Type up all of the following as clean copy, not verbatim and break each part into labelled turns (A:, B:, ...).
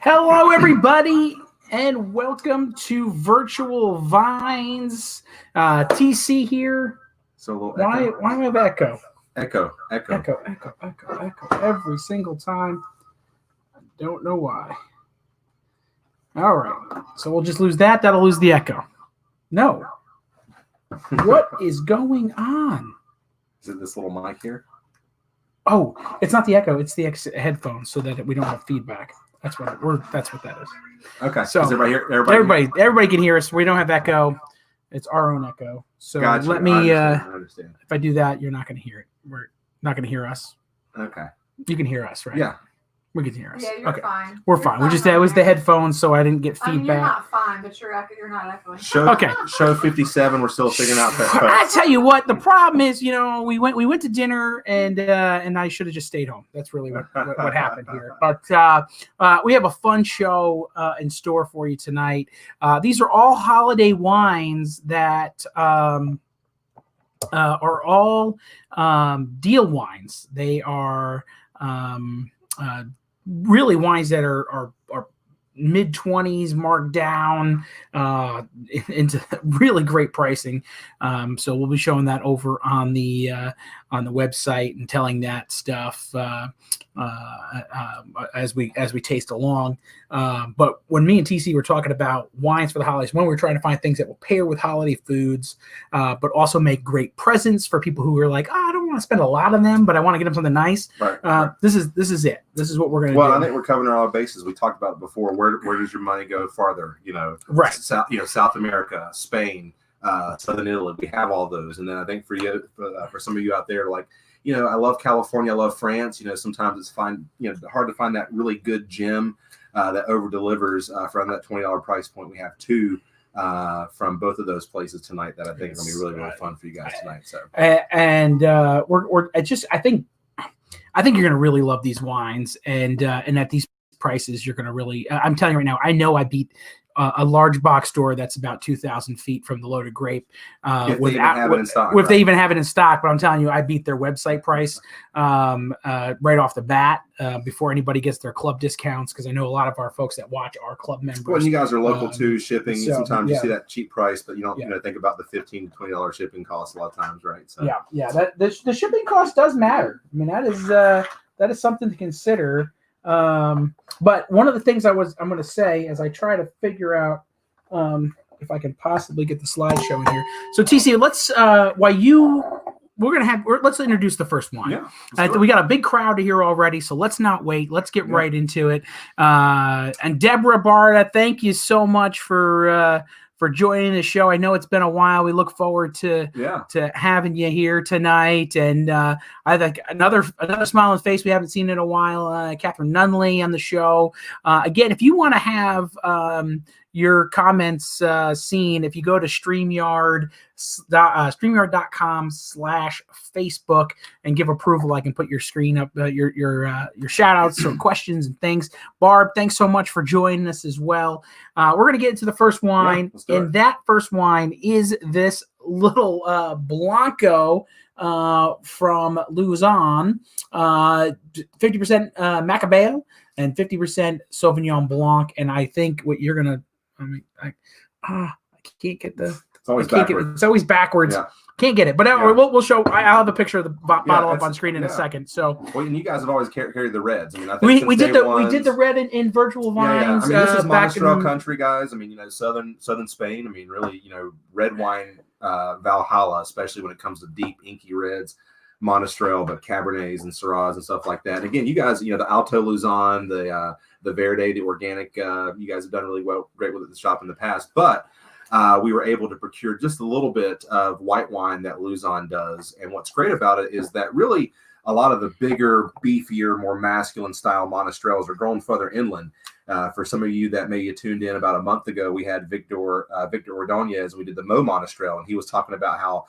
A: Hello, everybody, and welcome to Virtual Vines. TC here.
B: So a little
A: Why do I have echo?
B: Echo.
A: Echo every single time. I don't know why. All right, so we'll just lose that. That'll lose the echo. No. What is going on?
B: Is it this little mic here?
A: Oh, it's not the echo. It's the headphones, so that we don't have feedback. That's what that is.
B: Okay.
A: So
B: is everybody
A: can hear us. We don't have echo. It's our own echo. So
B: gotcha.
A: let me.
B: I understand.
A: If I do that, you're not going to hear it. We're not going to hear us.
B: Okay.
A: You can hear us, right?
B: Yeah.
A: We can hear us.
C: Yeah, you're fine.
A: We're fine. We just it was the headphones, so I didn't get feedback.
C: I mean, you're not fine, but you're not echoing.
B: Show 57. We're still figuring out that.
A: I tell you what, the problem is, we went to dinner and I should have just stayed home. That's really what happened here. But we have a fun show in store for you tonight. These are all holiday wines that are all deal wines. They are really wines that are mid-20s marked down into really great pricing. So we'll be showing that over on the website and telling that stuff as we taste along. But when me and TC were talking about wines for the holidays, one, we're trying to find things that will pair with holiday foods, but also make great presents for people who are like, I don't want to spend a lot on them, but I want to get them something nice.
B: Right.
A: This is it. This is what we're going to do.
B: Well, I think we're covering all our bases. We talked about it before. Where does your money go farther?
A: Right.
B: South America, Spain, Southern Italy. We have all those. And then I think for you, for some of you out there, like, I love California. I love France. Sometimes it's hard to find that really good gem that over delivers from that $20 price point. We have two from both of those places tonight that I think are going to be really, really fun for you guys tonight. So,
A: and I think you're going to really love these wines, and at these prices, you're going to really. I'm telling you right now, I know I beat a large box store that's about 2,000 feet from the Loaded Grape.
B: If they
A: even have it in stock, but I'm telling you, I beat their website price right off the bat before anybody gets their club discounts, because I know a lot of our folks that watch are club members.
B: Well, you guys are local too, shipping.
A: So,
B: sometimes you see that cheap price, but you don't think about the $15 to $20 shipping cost a lot of times, right? So
A: yeah. The shipping cost does matter. I mean, that is something to consider. But one of the things I'm going to say as I try to figure out if I can possibly get the slideshow in here. So TC, let's introduce the first one.
B: Yeah,
A: we got a big crowd here already, so let's not wait. Let's get right into it. And Deborah Barta, thank you so much for joining the show. I know it's been a while. We look forward to having you here tonight. And I think another smile on his face we haven't seen in a while. Catherine Nunley on the show. Again, if you want to have your comments seen, if you go to StreamYard.com/Facebook and give approval, I can put your screen up, your shout outs or questions and things. Barb, thanks so much for joining us as well. We're going to get into the first wine, and that first wine is this little Blanco from Luzon, 50% Macabeo and 50% Sauvignon Blanc. And I think what you're going to, I can't get the.
B: It's always backwards.
A: It's always backwards.
B: Yeah.
A: Can't get it, but we'll show. I'll have a picture of the bottle up on screen in a second. So,
B: well, and you guys have always carried the reds. I mean, I
A: think we did the red in Virtual Vines.
B: Yeah. I mean, this is Monastrell country, guys. I mean, southern Spain. I mean, really, red wine Valhalla, especially when it comes to deep inky reds. Monastrell, but Cabernets and Syrahs and stuff like that. And again, you guys, the Alto Luzon, the Verde, the organic, you guys have done really great with the shop in the past. But we were able to procure just a little bit of white wine that Luzon does. And what's great about it is that really a lot of the bigger, beefier, more masculine style Monastrells are grown further inland. For some of you that may have tuned in about a month ago, we had Victor Ordonez. We did the Mo Monastrell, and he was talking about how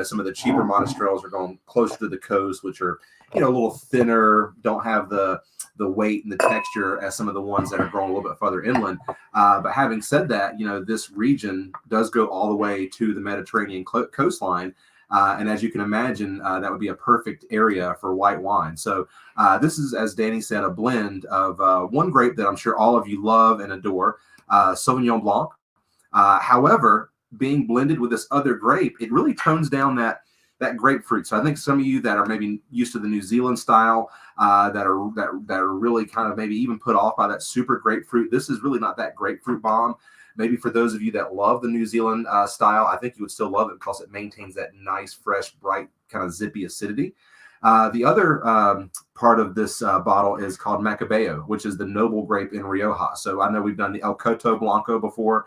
B: some of the cheaper Monastrells are going closer to the coast, which are a little thinner, don't have the weight and the texture as some of the ones that are grown a little bit further inland. But having said that, this region does go all the way to the Mediterranean coastline. And as you can imagine, that would be a perfect area for white wine. So this is, as Danny said, a blend of one grape that I'm sure all of you love and adore, Sauvignon Blanc. However, being blended with this other grape, it really tones down that grapefruit. So I think some of you that are maybe used to the New Zealand style, that are really kind of maybe even put off by that super grapefruit, this is really not that grapefruit bomb. Maybe for those of you that love the New Zealand style, I think you would still love it because it maintains that nice, fresh, bright, kind of zippy acidity. The other part of this bottle is called Macabeo, which is the noble grape in Rioja. So I know we've done the El Coto Blanco before.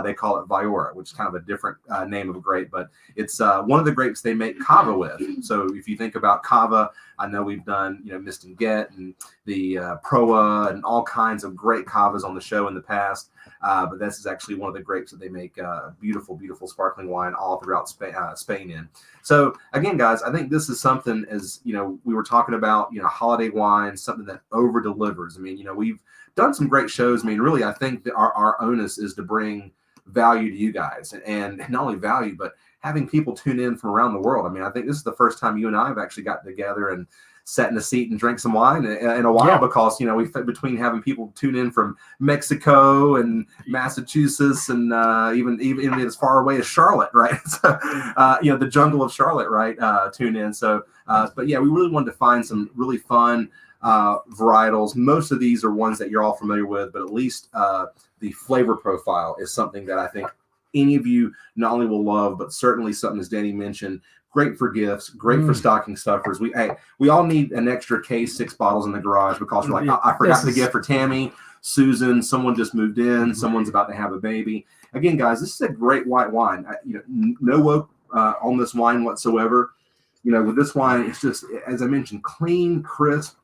B: They call it Viora, which is kind of a different name of a grape, but it's one of the grapes they make cava with. So if you think about cava, I know we've done, Mist and Get and the Proa and all kinds of great cavas on the show in the past. But this is actually one of the grapes that they make beautiful, beautiful sparkling wine all throughout Spain in. So again, guys, I think this is something, as we were talking about, holiday wine, something that over delivers. I mean, we've done some great shows. I mean, really, I think that our onus is to bring value to you guys, and not only value, but having people tune in from around the world. I mean, I think this is the first time you and I have actually gotten together and sat in a seat and drank some wine in a while, because between having people tune in from Mexico and Massachusetts and even as far away as Charlotte, right? So, the jungle of Charlotte, right? Tune in. So, but yeah, we really wanted to find some really fun varietals. Most of these are ones that you're all familiar with, but at least the flavor profile is something that I think any of you not only will love, but certainly something, as Danny mentioned, great for gifts, great for stocking stuffers. We all need an extra case, 6 bottles in the garage, because we're like, I forgot the gift for Tammy, Susan, someone just moved in, someone's about to have a baby. Again, guys, this is a great white wine. No oak on this wine whatsoever. With this wine, it's just, as I mentioned, clean, crisp.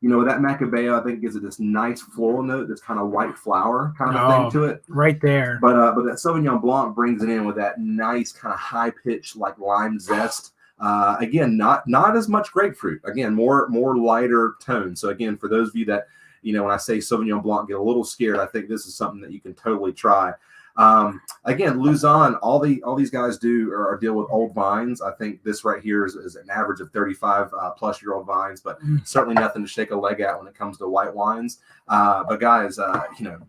B: That Macabeo, I think, gives it this nice floral note, this kind of white flower kind of thing to it.
A: Right there.
B: But that Sauvignon Blanc brings it in with that nice kind of high pitched, like lime zest. Again, not as much grapefruit. Again, more lighter tone. So again, for those of you that, when I say Sauvignon Blanc, get a little scared, I think this is something that you can totally try. Again, Luzon, all these guys do are deal with old vines. I think this right here is an average of 35 plus year old vines, but certainly nothing to shake a leg at when it comes to white wines. But guys,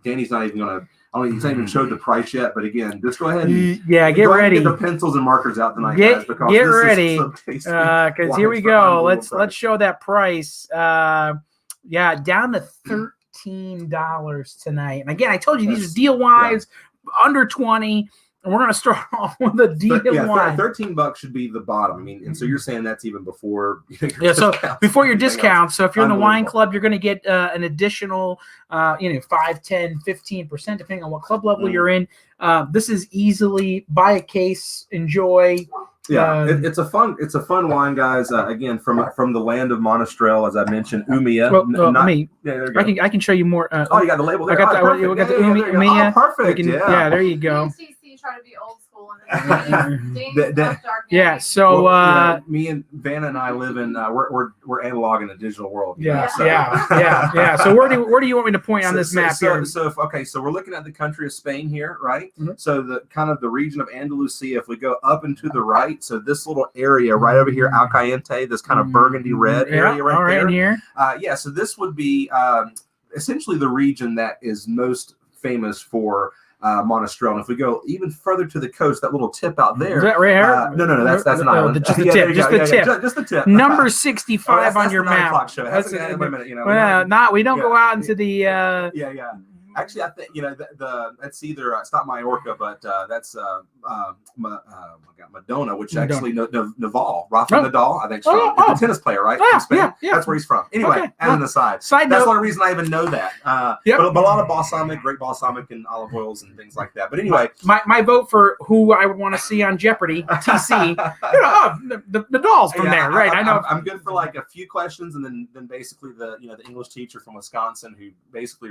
B: Danny's not even going to, he's not even showed the price yet, but again, just go ahead and
A: get ready.
B: Get the pencils and markers out tonight, guys, because
A: get ready, because here we go. Let's show that price. Down to $13 tonight. And again, I told you these are deal wines. Under 20, and we're going to start off with a deal wine.
B: $13 should be the bottom. I mean, and so you're saying that's even before
A: so before your discount. So if you're in the wine club, you're going to get an additional 5, 10, 15%, depending on what club level you're in. This is easily buy a case, enjoy.
B: It's a fun wine, guys. Again, from the land of Monastrell, as I mentioned, Umea.
A: I can show you more.
B: You got the label there.
A: I got the Umea.
B: Oh, perfect.
A: There you go.
C: UCC try to be old school and
B: me and Vanna and I live in we're analog in a digital world.
A: So where do you want me to point on this map here?
B: So we're looking at the country of Spain here, right? Mm-hmm. So the kind of the region of Andalusia. If we go up and to the right, so this little area right over here, Alcayente, this kind of burgundy red area right there.
A: In here.
B: So this would be essentially the region that is most famous for Monastrell. And if we go even further to the coast, that little tip out there.
A: Is that right here?
B: No, that's an island.
A: Just the tip.
B: Just the tip.
A: Number 65 on your map.
B: Show. Wait a minute.
A: We don't go out into the.
B: Actually, I think that's either it's not Majorca, but that's Madonna, which actually Nadal, Rafa Nadal, I think, the tennis player, right? From Spain. That's where he's from. Anyway, as an aside, that's the only reason I even know that. But a lot of balsamic, great balsamic and olive oils and things like that. But anyway,
A: my vote for who I would want to see on Jeopardy, TC, the Nadal's from there, right? I know.
B: I'm good for like a few questions, and then basically the English teacher from Wisconsin who basically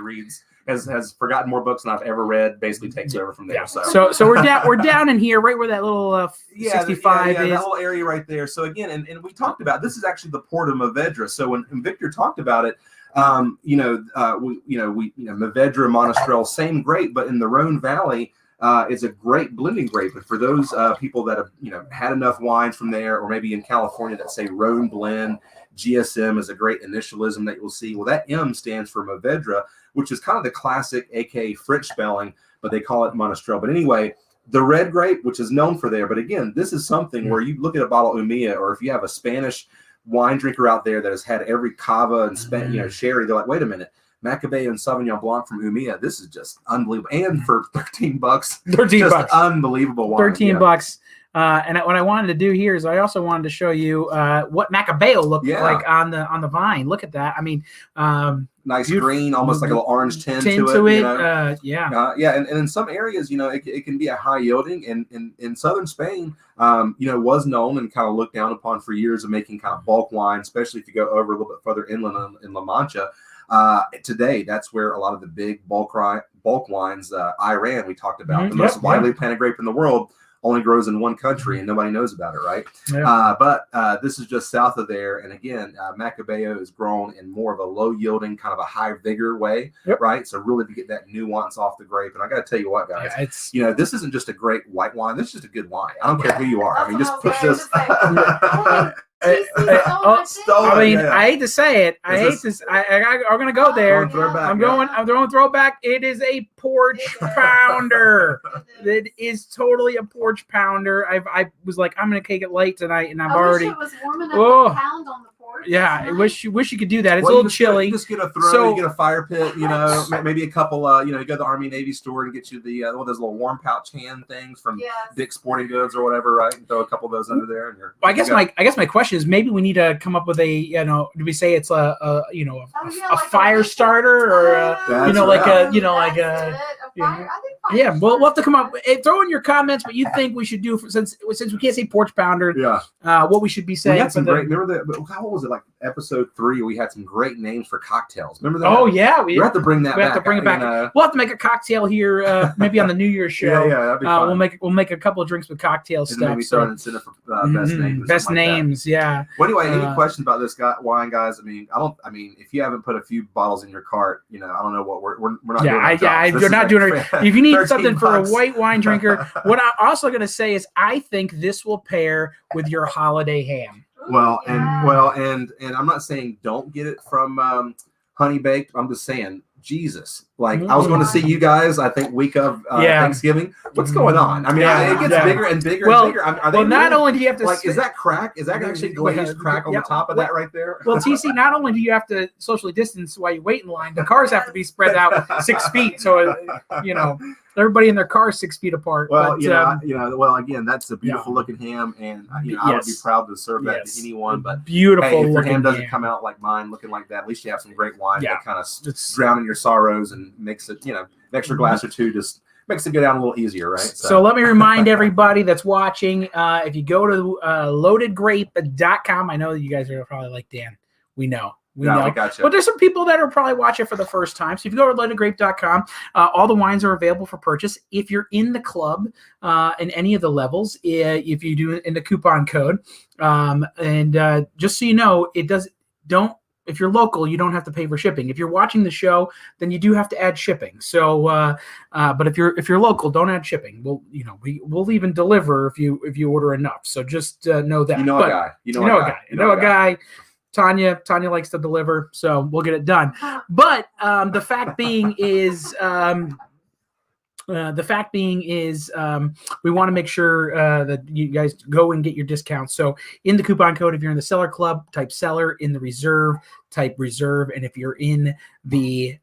B: has forgotten more books than I've ever read, basically takes over from there.
A: So we're down in here, right where that little 65 is.
B: That little area right there. So again, and we talked about this is actually the port of Movedra. So when Victor talked about it, Movedra, Monastrell, same grape, but in the Rhone Valley, It's a great blending grape. And for those people that have had enough wines from there, or maybe in California that say Rhone Blend, GSM is a great initialism that you'll see. Well, that M stands for Mourvedre, which is kind of the classic, aka French spelling, but they call it Monastrell. But anyway, the red grape, which is known for there. But again, this is something where you look at a bottle of Umia, or if you have a Spanish wine drinker out there that has had every cava and sherry, they're like, wait a minute. Macabeo and Sauvignon Blanc from Umia. This is just unbelievable. And for $13,
A: $13,
B: unbelievable wine.
A: $13. And what I wanted to do here is I also wanted to show you what Macabeo looked like on the vine. Look at that. I mean,
B: nice green, almost like a little orange tint to it. And in some areas, it can be a high yielding. And in southern Spain, was known and kind of looked down upon for years of making kind of bulk wine, especially if you go over a little bit further inland in La Mancha. Today, that's where a lot of the big bulk wines, Iran, we talked about, the most widely planted grape in the world, only grows in one country and nobody knows about it, right? Yeah. But this is just south of there. And again, Macabeo is grown in more of a low yielding, kind of a high vigor way, right? So really to get that nuance off the grape. And I got to tell you what, guys, this isn't just a great white wine. This is just a good wine. I don't care who you are. I mean, just put this.
A: I hate to say it. I'm going to go there. I'm throwing throwback. It is a porch pounder. It is totally a porch pounder. I was like, I'm going to take it late tonight, and I've already.
C: Wish it was warm enough to pound on the porch.
A: Yeah, I wish you could do that. It's a little chilly.
B: You just get a throw, you get a fire pit, maybe a couple, you go to the Army Navy store and get you the one of those little warm pouch hand things from Dick's Sporting Goods or whatever, right? And throw a couple of those under there. And
A: I guess my question is maybe we need to come up with a do we say it's a fire starter or we'll have to come up. Throw in your comments what you think we should do since we can't say porch pounder. Yeah. What we should be saying.
B: We had some remember what was it, like episode 3? We had some great names for cocktails. Remember that?
A: Oh yeah, we
B: have to bring that.
A: We have to bring it back. We'll have to make a cocktail here, maybe on the New Year's show.
B: Yeah, that'd be fun.
A: We'll make a couple of drinks with cocktail stuff.
B: Maybe throw an incentive for best names.
A: Best names, yeah.
B: Well, anyway, any questions about this wine, guys? I mean, if you haven't put a few bottles in your cart, I don't know what we're not doing.
A: You're not doing it. If you need something for a white wine drinker, what I'm also going to say is I think this will pair with your holiday ham.
B: Well, and I'm not saying don't get it from Honey Baked. I'm just saying, Jesus. Like, I was going to see you guys, I think, week of Thanksgiving. What's going on? I mean, it gets bigger and bigger and bigger. Are they
A: not only do you have to...
B: Like, is that crack? Is that actually glazed crack on the top of that right there?
A: Well, TC, not only do you have to socially distance while you wait in line, the cars have to be spread out 6 feet. So, everybody in their car is 6 feet apart.
B: Well, again, that's a beautiful looking ham, and I would be proud to serve that to anyone. But
A: beautiful.
B: If your ham doesn't come out like mine, looking like that, at least you have some great wine that kind of drown in your sorrows and makes it, an extra glass or two just makes it go down a little easier, right?
A: So let me remind everybody that's watching, if you go to loadedgrape.com, I know that you guys are probably like, Dan, we know. We gotcha. But there's some people that are probably watching for the first time. So if you go to loadedgrape.com, all the wines are available for purchase. If you're in the club in any of the levels, if you do it in the coupon code, and just so you know, if you're local, you don't have to pay for shipping. If you're watching the show, then you do have to add shipping. So, but if you're local, don't add shipping. We'll even deliver if you order enough. So just know that.
B: You know a guy.
A: Tanya likes to deliver, so we'll get it done. But the fact being is, we want to make sure that you guys go and get your discounts. So in the coupon code, if you're in the Cellar Club, type Cellar. In the Reserve, type Reserve. And if you're in the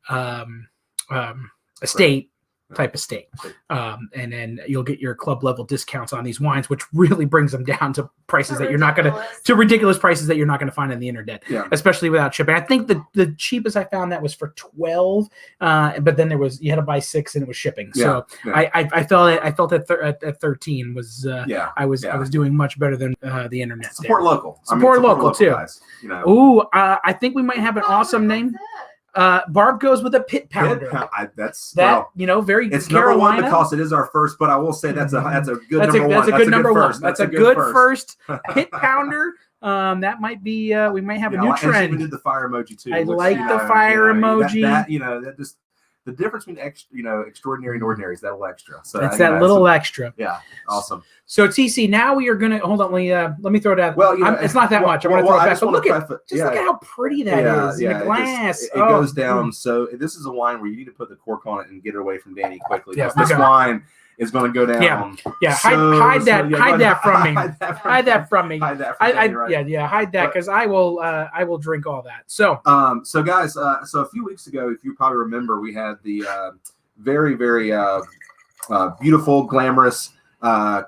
A: Estate, type Estate. And then you'll get your club level discounts on these wines, which really brings them down to prices that you're not going to ridiculous prices that you're not going to find on the internet, especially without shipping. I think the cheapest I found that was for 12, but then you had to buy 6 and it was shipping. So I felt at 13 was I was doing much better than the internet.
B: Support local.
A: Support local too.
B: Guys,
A: Ooh, I think we might have an awesome name. Barb goes with a pit pounder. Very.
B: It's
A: Carolina.
B: number one because it is our first, but I will say that's a good number one.
A: That's a good number one. That's a good first pit pounder. That might be. We might have a new trend.
B: We did the fire emoji too.
A: I like the fire emoji.
B: That just the difference between extraordinary and ordinary is that little extra. So
A: It's that little extra.
B: Yeah, awesome.
A: So TC, now we are gonna hold on. Let me throw it out.
B: Well,
A: it's not that much. I'm gonna throw it back. But look at how pretty that is. The glass.
B: It goes down. So this is a wine where you need to put the cork on it and get it away from Danny quickly.
A: Yeah,
B: this wine is going to go down.
A: Yeah. Hide that from me. Hide that from me.
B: Hide that from Danny, right?
A: Yeah. Hide that because I will drink all that. So
B: so guys, so a few weeks ago, if you probably remember, we had the very, very beautiful, glamorous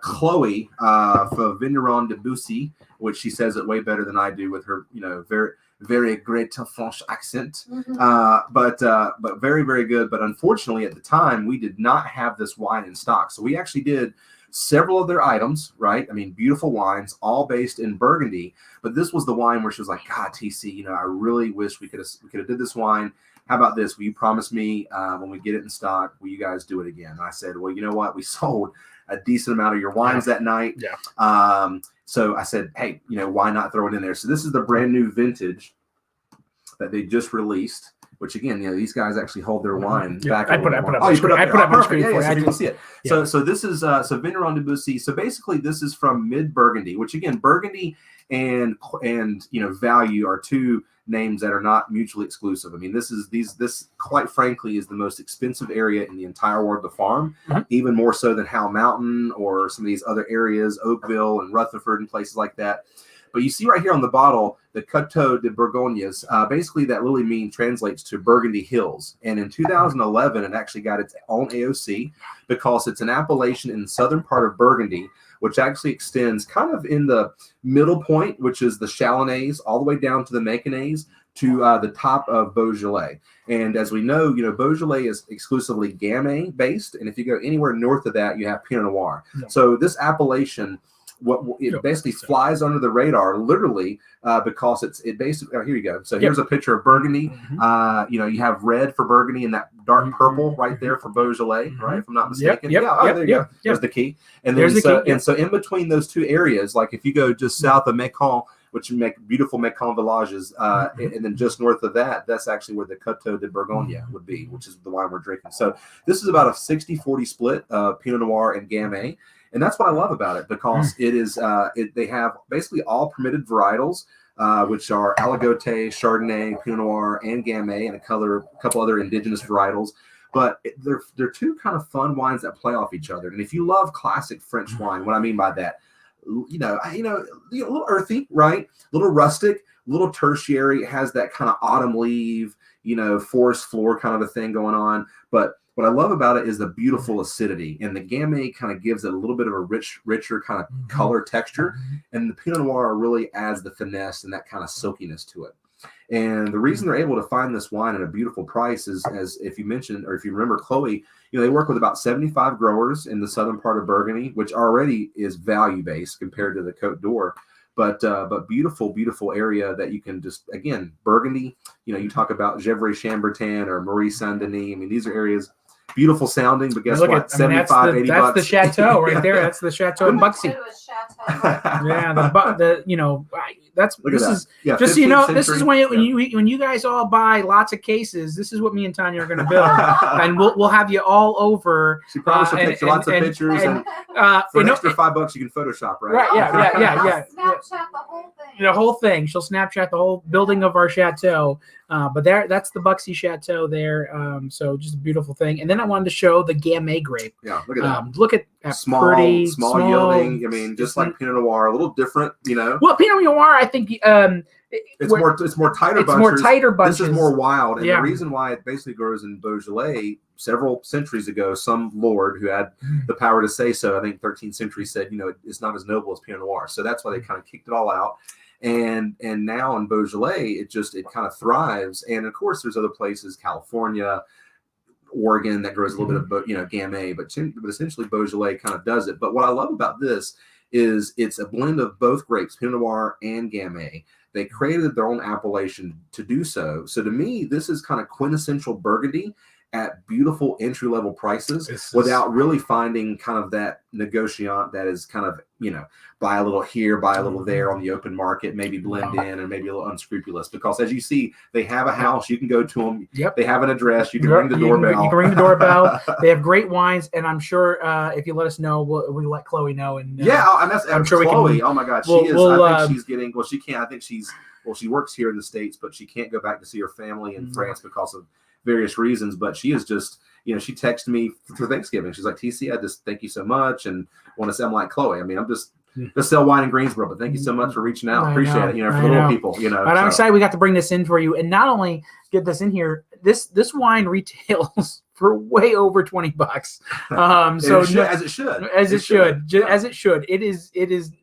B: Chloe for Vigneron de Bussy, which she says it way better than I do with her, very, very great French accent. But very, very good. But unfortunately, at the time, we did not have this wine in stock. So we actually did several of their items, right? I mean, beautiful wines, all based in Burgundy. But this was the wine where she was like, God, TC, I really wish we could have did this wine. How about this? Will you promise me when we get it in stock, will you guys do it again? And I said, well, you know what? We sold a decent amount of your wines that night.
A: Yeah.
B: So I said, hey, why not throw it in there? So this is the brand new vintage that they just released, which again, these guys actually hold their wine back.
A: I put it up on the screen for you.
B: So you can see it. Yeah. So this is Vigneron de Bussy. So basically this is from mid Burgundy, which again, Burgundy and value are two names that are not mutually exclusive. I mean, this quite frankly is the most expensive area in the entire world to farm, even more so than Howell Mountain or some of these other areas, Oakville and Rutherford and places like that. But you see right here on the bottle, the Coteaux de Bourgognes, basically that literally translates to Burgundy Hills. And in 2011, it actually got its own AOC because it's an appellation in the southern part of Burgundy, which actually extends kind of in the middle point, which is the Chalonnais, all the way down to the Maconnais, to the top of Beaujolais. And as we know, Beaujolais is exclusively Gamay based. And if you go anywhere north of that, you have Pinot Noir. Yeah. So this appellation, it basically flies under the radar, literally, because it basically. Oh, here you go. So here's a picture of Burgundy. You have red for Burgundy and that dark purple right there for Beaujolais, right? If I'm not mistaken. There you go. There's the key. And then so in between those two areas, like if you go just south of Mâcon, which make beautiful Mâcon villages, and then just north of that, that's actually where the Coteaux de Bourgogne would be, which is the wine we're drinking. So this is about a 60-40 split of Pinot Noir and Gamay. And that's what I love about it, because it is they have basically all permitted varietals, which are Aligote, Chardonnay, Pinot Noir, and Gamay, and a couple other indigenous varietals. But they're two kind of fun wines that play off each other. And if you love classic French wine, what I mean by that, a little earthy, right? A little rustic, a little tertiary. It has that kind of autumn leaf, forest floor kind of a thing going on. But what I love about it is the beautiful acidity, and the Gamay kind of gives it a little bit of a richer kind of color texture, and the Pinot Noir really adds the finesse and that kind of silkiness to it. And the reason they're able to find this wine at a beautiful price is, as if you mentioned, or if you remember Chloe, they work with about 75 growers in the southern part of Burgundy, which already is value based compared to the Côte d'Or. But beautiful, beautiful area that you can just, again, Burgundy, you talk about Gevrey-Chambertin or Marie Saint-Denis. I mean, these are areas beautiful sounding, but guess what? 75, 80 bucks.
A: That's the chateau right there. That's the chateau in Buxy. This is when you guys all buy lots of cases. This is what me and Tanya are going to build, and we'll have you all over.
B: She probably should take lots of pictures, and for an extra $5 you can Photoshop, right?
A: Right, yeah.
C: Snapchat the whole thing.
A: The whole thing. She'll Snapchat the whole building of our chateau. But that's the Buxy Chateau there. So just a beautiful thing. And then I wanted to show the Gamay grape.
B: Yeah, look at that.
A: Look at
B: small
A: small
B: yielding. I mean, just like Pinot Noir, a little different,
A: Well, Pinot Noir, I think
B: it's more tighter bunches.
A: More tighter bunches.
B: This is more wild. And the reason why it basically grows in Beaujolais several centuries ago, some lord who had the power to say so, I think 13th century, said, it's not as noble as Pinot Noir. So that's why they kind of kicked it all out. And now in Beaujolais, it kind of thrives. And of course, there's other places, California, Oregon, that grows a little bit of Gamay, but essentially Beaujolais kind of does it. But what I love about this is it's a blend of both grapes, Pinot Noir and Gamay. They created their own appellation to do so. So to me, this is kind of quintessential Burgundy. at beautiful entry level prices
A: This is-
B: without really finding kind of that negotiant that is kind of, buy a little here, buy a little there on the open market, maybe blend in and maybe a little unscrupulous. Because as you see, they have a house, you can go to them.
A: Yep.
B: They have an address, you can
A: Yep,
B: ring the
A: you can-
B: doorbell.
A: you can ring the doorbell. They have great wines, and I'm sure if you let us know, we'll let Chloe know. And
B: And that's
A: I'm sure we
B: Chloe.
A: can-
B: Oh my God,
A: we'll-
B: she is.
A: we'll,
B: I think she's getting. Well, she can't. I think she's. Well, she works here in the States, but she can't go back to see her family in France because of various reasons. But she is just. She texted me for Thanksgiving. She's like, TC, I just thank you so much, and want to say I'm like Chloe. I mean, I'm just sell wine in Greensboro, but thank you so much for reaching out.
A: I
B: Appreciate
A: know,
B: it. For
A: I
B: the little
A: know.
B: people.
A: But I'm excited we got to bring this in for you, and not only get this in here. This wine retails for way over $20. So
B: as it should.
A: As it should. It is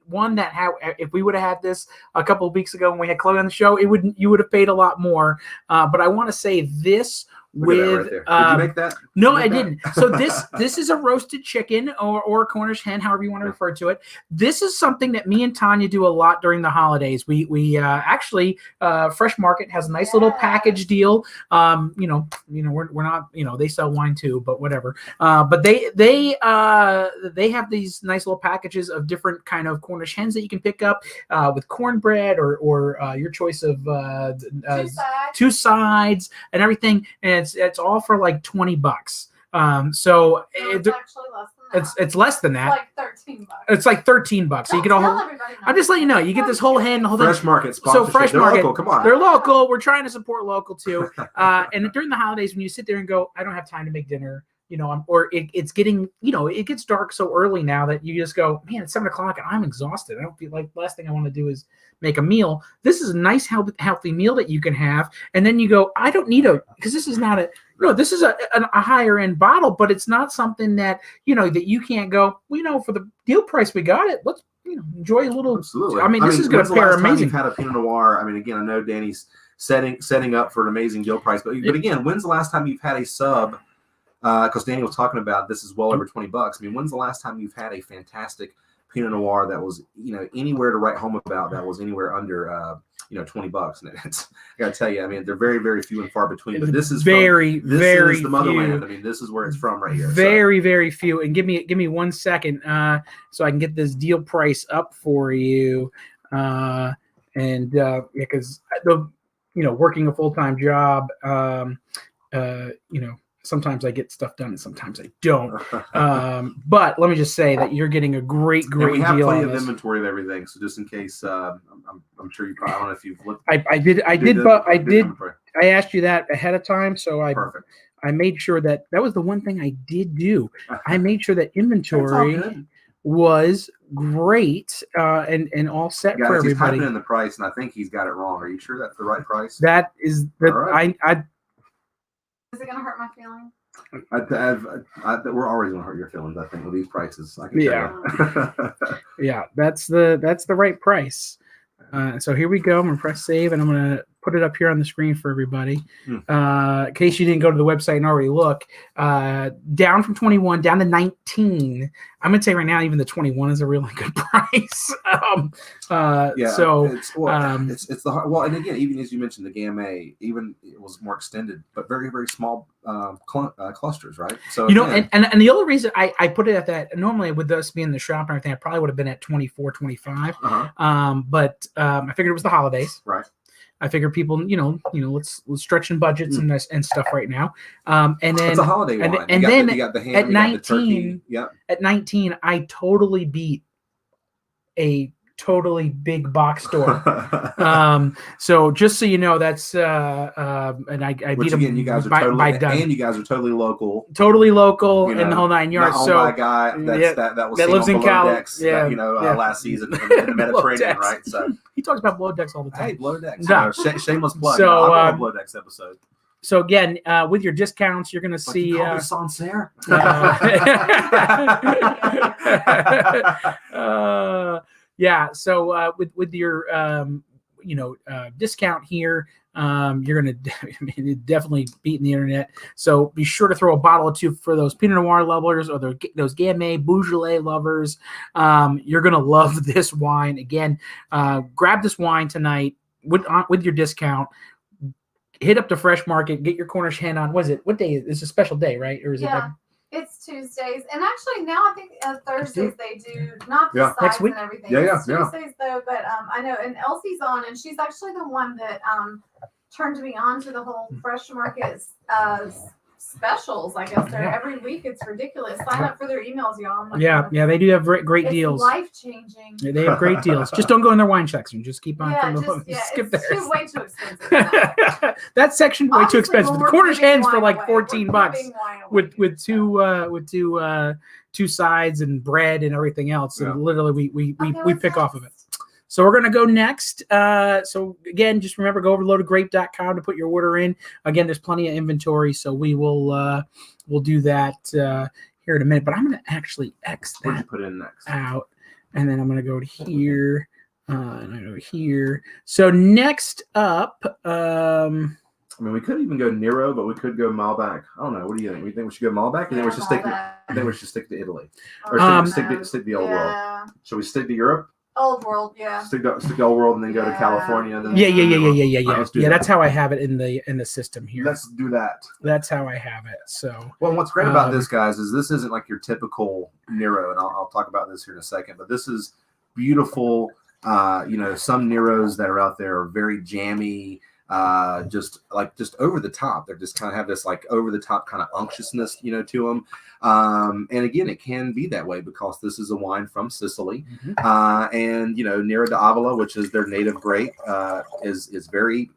A: one that if we would have had this a couple of weeks ago when we had Chloe on the show, you would have paid a lot more. But I want to say this.
B: Look at that right there. Did you make that?
A: No, I didn't. So this is a roasted chicken or a Cornish hen, however you want to refer to it. This is something that me and Tanya do a lot during the holidays. We actually Fresh Market has a nice little package deal. We're not, they sell wine too, but whatever. But they have these nice little packages of different kind of Cornish hens that you can pick up with cornbread or your choice of two sides and everything, and it's all for like $20. So
C: it's actually less than that.
A: it's less than that.
C: It's like $13.
A: It's like $13. So you get a whole. I'm just letting you know. You get this whole hen, the whole thing.
B: Fresh Market.
A: So Fresh
B: They're
A: Market,
B: local. Come on.
A: They're local. We're trying to support local too. And during the holidays, when you sit there and go, I don't have time to make dinner. It's getting, it gets dark so early now that you just go, man, it's 7:00 and I'm exhausted. I don't feel like the last thing I want to do is make a meal. This is a nice, healthy meal that you can have. And then you go, I don't need because this is not this is a higher end bottle, but it's not something that, that you can't go, for the deal price, we got it. Let's, enjoy a little.
B: Absolutely.
A: I mean, this is going to pair amazing.
B: You've had a Pinot Noir. I mean, again, I know Danny's setting up for an amazing deal price, but again, when's the last time you've had a sub? Because Danny was talking about this is well over $20. I mean, when's the last time you've had a fantastic Pinot Noir that was, anywhere to write home about that was anywhere under, $20? And it's, I got to tell you, I mean, they're very, very few and far between. But this is
A: very
B: is the motherland. I mean, this is where it's from right here.
A: Very, very few. And give me 1 second, so I can get this deal price up for you. Because working a full-time job, sometimes I get stuff done and sometimes I don't. But let me just say that you're getting a great
B: and we have
A: deal.
B: Plenty of inventory of everything. So just in case, I'm sure you probably, I don't know if you've looked.
A: I asked you that ahead of time, so
B: Perfect.
A: I made sure that was the one thing I did do. I made sure that inventory was great and all set for everybody.
B: He's typing in the price, and I think he's got it wrong. Are you sure that's the right price?
A: That is the
B: right.
C: Is it going to hurt my feelings?
B: We're always going to hurt your feelings, I think, with these prices. I can tell you.
A: Yeah, that's the right price. So here we go. I'm going to press save, and I'm going to put it up here on the screen for everybody. In case you didn't go to the website and already look, down from 21, down to 19. I'm going to say right now, even the 21 is a really good price.
B: It's and again, even as you mentioned, the Gamay, even it was more extended, but very, very small clusters, right? So
A: and the only reason I put it at that, normally with us being in the shop and everything, I probably would have been at 24, 25. But I figured it was the holidays.
B: Right.
A: I figure people, let's stretch in budgets and stuff right now. And then
B: it's a holiday wine.
A: And
B: then
A: you
B: got the ham,
A: at
B: you
A: 19,
B: got the
A: at 19, I totally beat a totally big box store. So just so you know, that's and I beat them
B: you guys are and you guys are totally local,
A: in the whole 9 yards.
B: Not
A: so
B: by a guy that
A: lives in Cal,
B: last season in the Mediterranean, right? So
A: he talks about Below Decks all the time.
B: Hey, Below Decks,
A: No.
B: shameless plug.
A: So,
B: I love Below Decks episode.
A: So again, with your discounts, you're going to see.
B: Sancerre?
A: Yeah. So with your discount here, you're going to definitely beat the internet. So be sure to throw a bottle or two for those Pinot Noir lovers or those Gamay Beaujolais lovers. You're going to love this wine. Again, grab this wine tonight with your discount. hit up the Fresh Market, get your Cornish hen on. What day? It's a special day, right? Or is it?
C: Yeah. It's Tuesdays, and actually now I think Thursdays they do not the
B: Yeah.
C: sides
A: Next week?
C: and everything.
B: Yeah,
C: It's
B: yeah.
C: Tuesdays though, but I know, and Elsie's on, and she's actually the one that turned me on to the whole Fresh Market specials. I guess they're
A: Yeah.
C: every week. It's ridiculous. Sign up for their emails, y'all. I'm like,
A: Yeah, they do have great
C: it's
A: deals.
C: life changing.
A: They have great deals. Just don't go in their wine section. Just keep on.
C: Yeah,
A: skip
C: it's
A: there.
C: way too expensive.
A: That section way too
C: Obviously,
A: expensive.
C: when
A: The
C: we're
A: Cornish
C: giving
A: hens for
C: wine
A: like
C: away,
A: $14
C: we're giving wine away.
A: with two sides and bread and everything else. And
B: Yeah.
A: literally we
C: Okay,
A: we
C: what's
A: pick off of it.
C: next?
A: So we're gonna go next. So again, just remember, go over to loadedgrape.com to put your order in. Again, there's plenty of inventory, so we'll do that here in a minute. But I'm gonna actually X
B: What'd you
A: that
B: put in next?
A: out, and then I'm gonna go to here, and I go here. So next up,
B: I mean, we could even go Nero, but we could go Malbec. I don't know. What do you think? We think we should go Malbec, and then we should stick. I think we should stick to Italy, or stick to the old world.
C: Yeah.
B: Should we stick to Europe?
C: Old world, yeah.
B: Stick to old world, and then go to
C: Yeah.
B: California. And then
A: yeah.
B: All right, let's do that.
A: That's how I have it in the system here.
B: Let's do that.
A: That's how I have it. So
B: Well, what's great about this, guys, is this isn't like your typical Nero, and I'll talk about this here in a second. But this is beautiful. Some Neros that are out there are very jammy, just over the top. They're just kind of have this like over the top kind of unctuousness, to them. And again, it can be that way because this is a wine from Sicily, and Nero d'Avola, which is their native grape,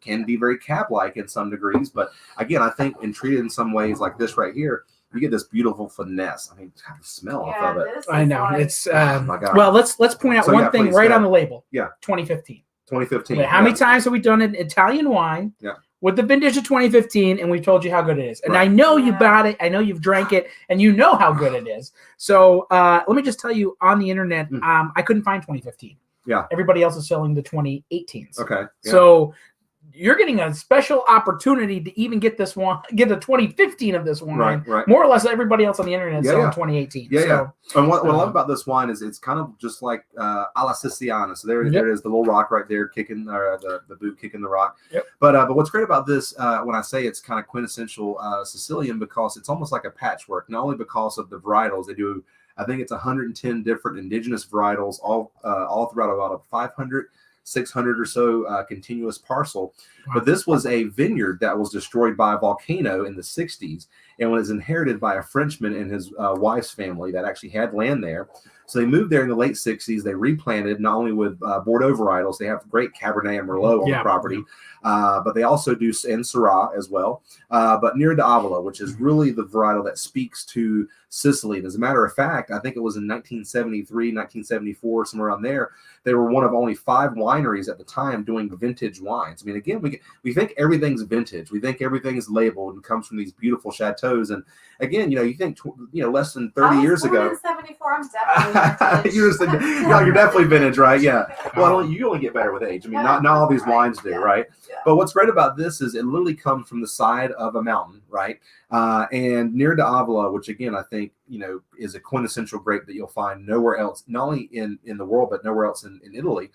B: can be very cab-like in some degrees. But again, I think and treated in some ways like this right here, you get this beautiful finesse. I mean, God, the smell off of it.
C: This
A: I
C: is
A: know
C: like-
A: it's
B: Oh my God.
A: well. Let's point out
B: So,
A: one
B: yeah,
A: thing
B: please,
A: right
B: yeah.
A: on the label.
B: Yeah.
A: 2015.
B: 2015.
A: How many times have we done an Italian wine?
B: Yeah.
A: With the vintage of 2015, and we've told you how good it is. And
B: Right.
A: I know you
C: Yeah.
A: bought it. I know you've drank it, and you know how good it is. So let me just tell you, on the internet, I couldn't find 2015.
B: Yeah.
A: Everybody else is selling the 2018s.
B: Okay. Yeah.
A: So you're getting a special opportunity to even get this one, get a 2015 of this wine.
B: Right.
A: More or less, everybody else on the internet is
B: Yeah,
A: selling
B: yeah.
A: 2018.
B: Yeah,
A: so,
B: yeah. And what I love about this wine is it's kind of just like alla Siciliana. So there it is, the little rock right there kicking, or the boot kicking the rock.
A: Yep.
B: But what's great about this, when I say it's kind of quintessential Sicilian, because it's almost like a patchwork. Not only because of the varietals, they do. I think it's 110 different indigenous varietals, all throughout about a 500. 600 or so continuous parcel.
A: Wow.
B: But this was a vineyard that was destroyed by a volcano in the 60s and was inherited by a Frenchman and his wife's family that actually had land there. So they moved there in the late 60s. They replanted not only with Bordeaux varietals, they have great Cabernet and Merlot on the property, but they also do and Syrah as well. But Nero d'Avola, which is really the varietal that speaks to Sicily. And as a matter of fact, I think it was in 1973, 1974, somewhere around there, they were one of only 5 wineries at the time doing vintage wines. I mean, again, we think everything's vintage. We think everything is labeled and comes from these beautiful chateaus. And again, you think less than 30 years ago.
C: In 74, I'm definitely
B: you're definitely vintage, right? Yeah. Well, you only get better with age. I mean, not all these wines do, right?
C: Yeah.
B: But what's great about this is it literally comes from the side of a mountain, right? And Nero d'Avola, which again I think is a quintessential grape that you'll find nowhere else, not only in the world but nowhere else in Italy.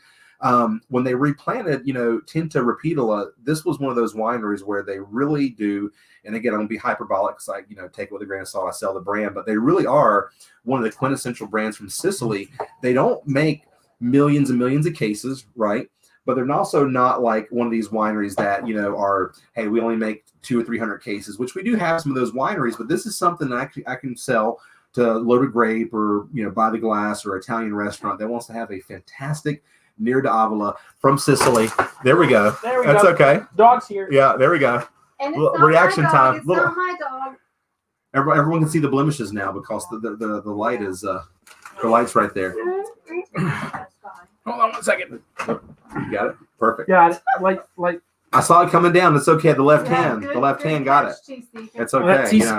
B: When they replanted, Tinta Rapitola, this was one of those wineries where they really do. And again, I'm gonna be hyperbolic because I, take it with a grain of salt. I sell the brand, but they really are one of the quintessential brands from Sicily. They don't make millions and millions of cases, right? But they're also not like one of these wineries that, are, hey, we only make 200 or 300 cases, which we do have some of those wineries, but this is something that I can sell to Loaded Grape or, By the Glass or Italian restaurant that wants to have a fantastic Nero d'Avola from Sicily. There we go.
A: There we
B: That's
A: go.
B: okay.
A: Dog's here.
B: Yeah, there we go.
C: And it's
B: Little
C: not
B: reaction
C: my dog.
B: time.
C: It's
B: Little-
C: not my dog.
B: Everyone can see the blemishes now because the light is the light's right there.
C: That's fine.
A: Hold on 1 second.
B: You got it. Perfect.
A: Yeah, like
B: I saw it coming down. It's okay. The left
C: Yeah,
B: hand.
C: good-
B: The left
C: good
B: hand got it.
C: catch, TC.
B: It's
A: Well, that's
B: okay.
A: easy.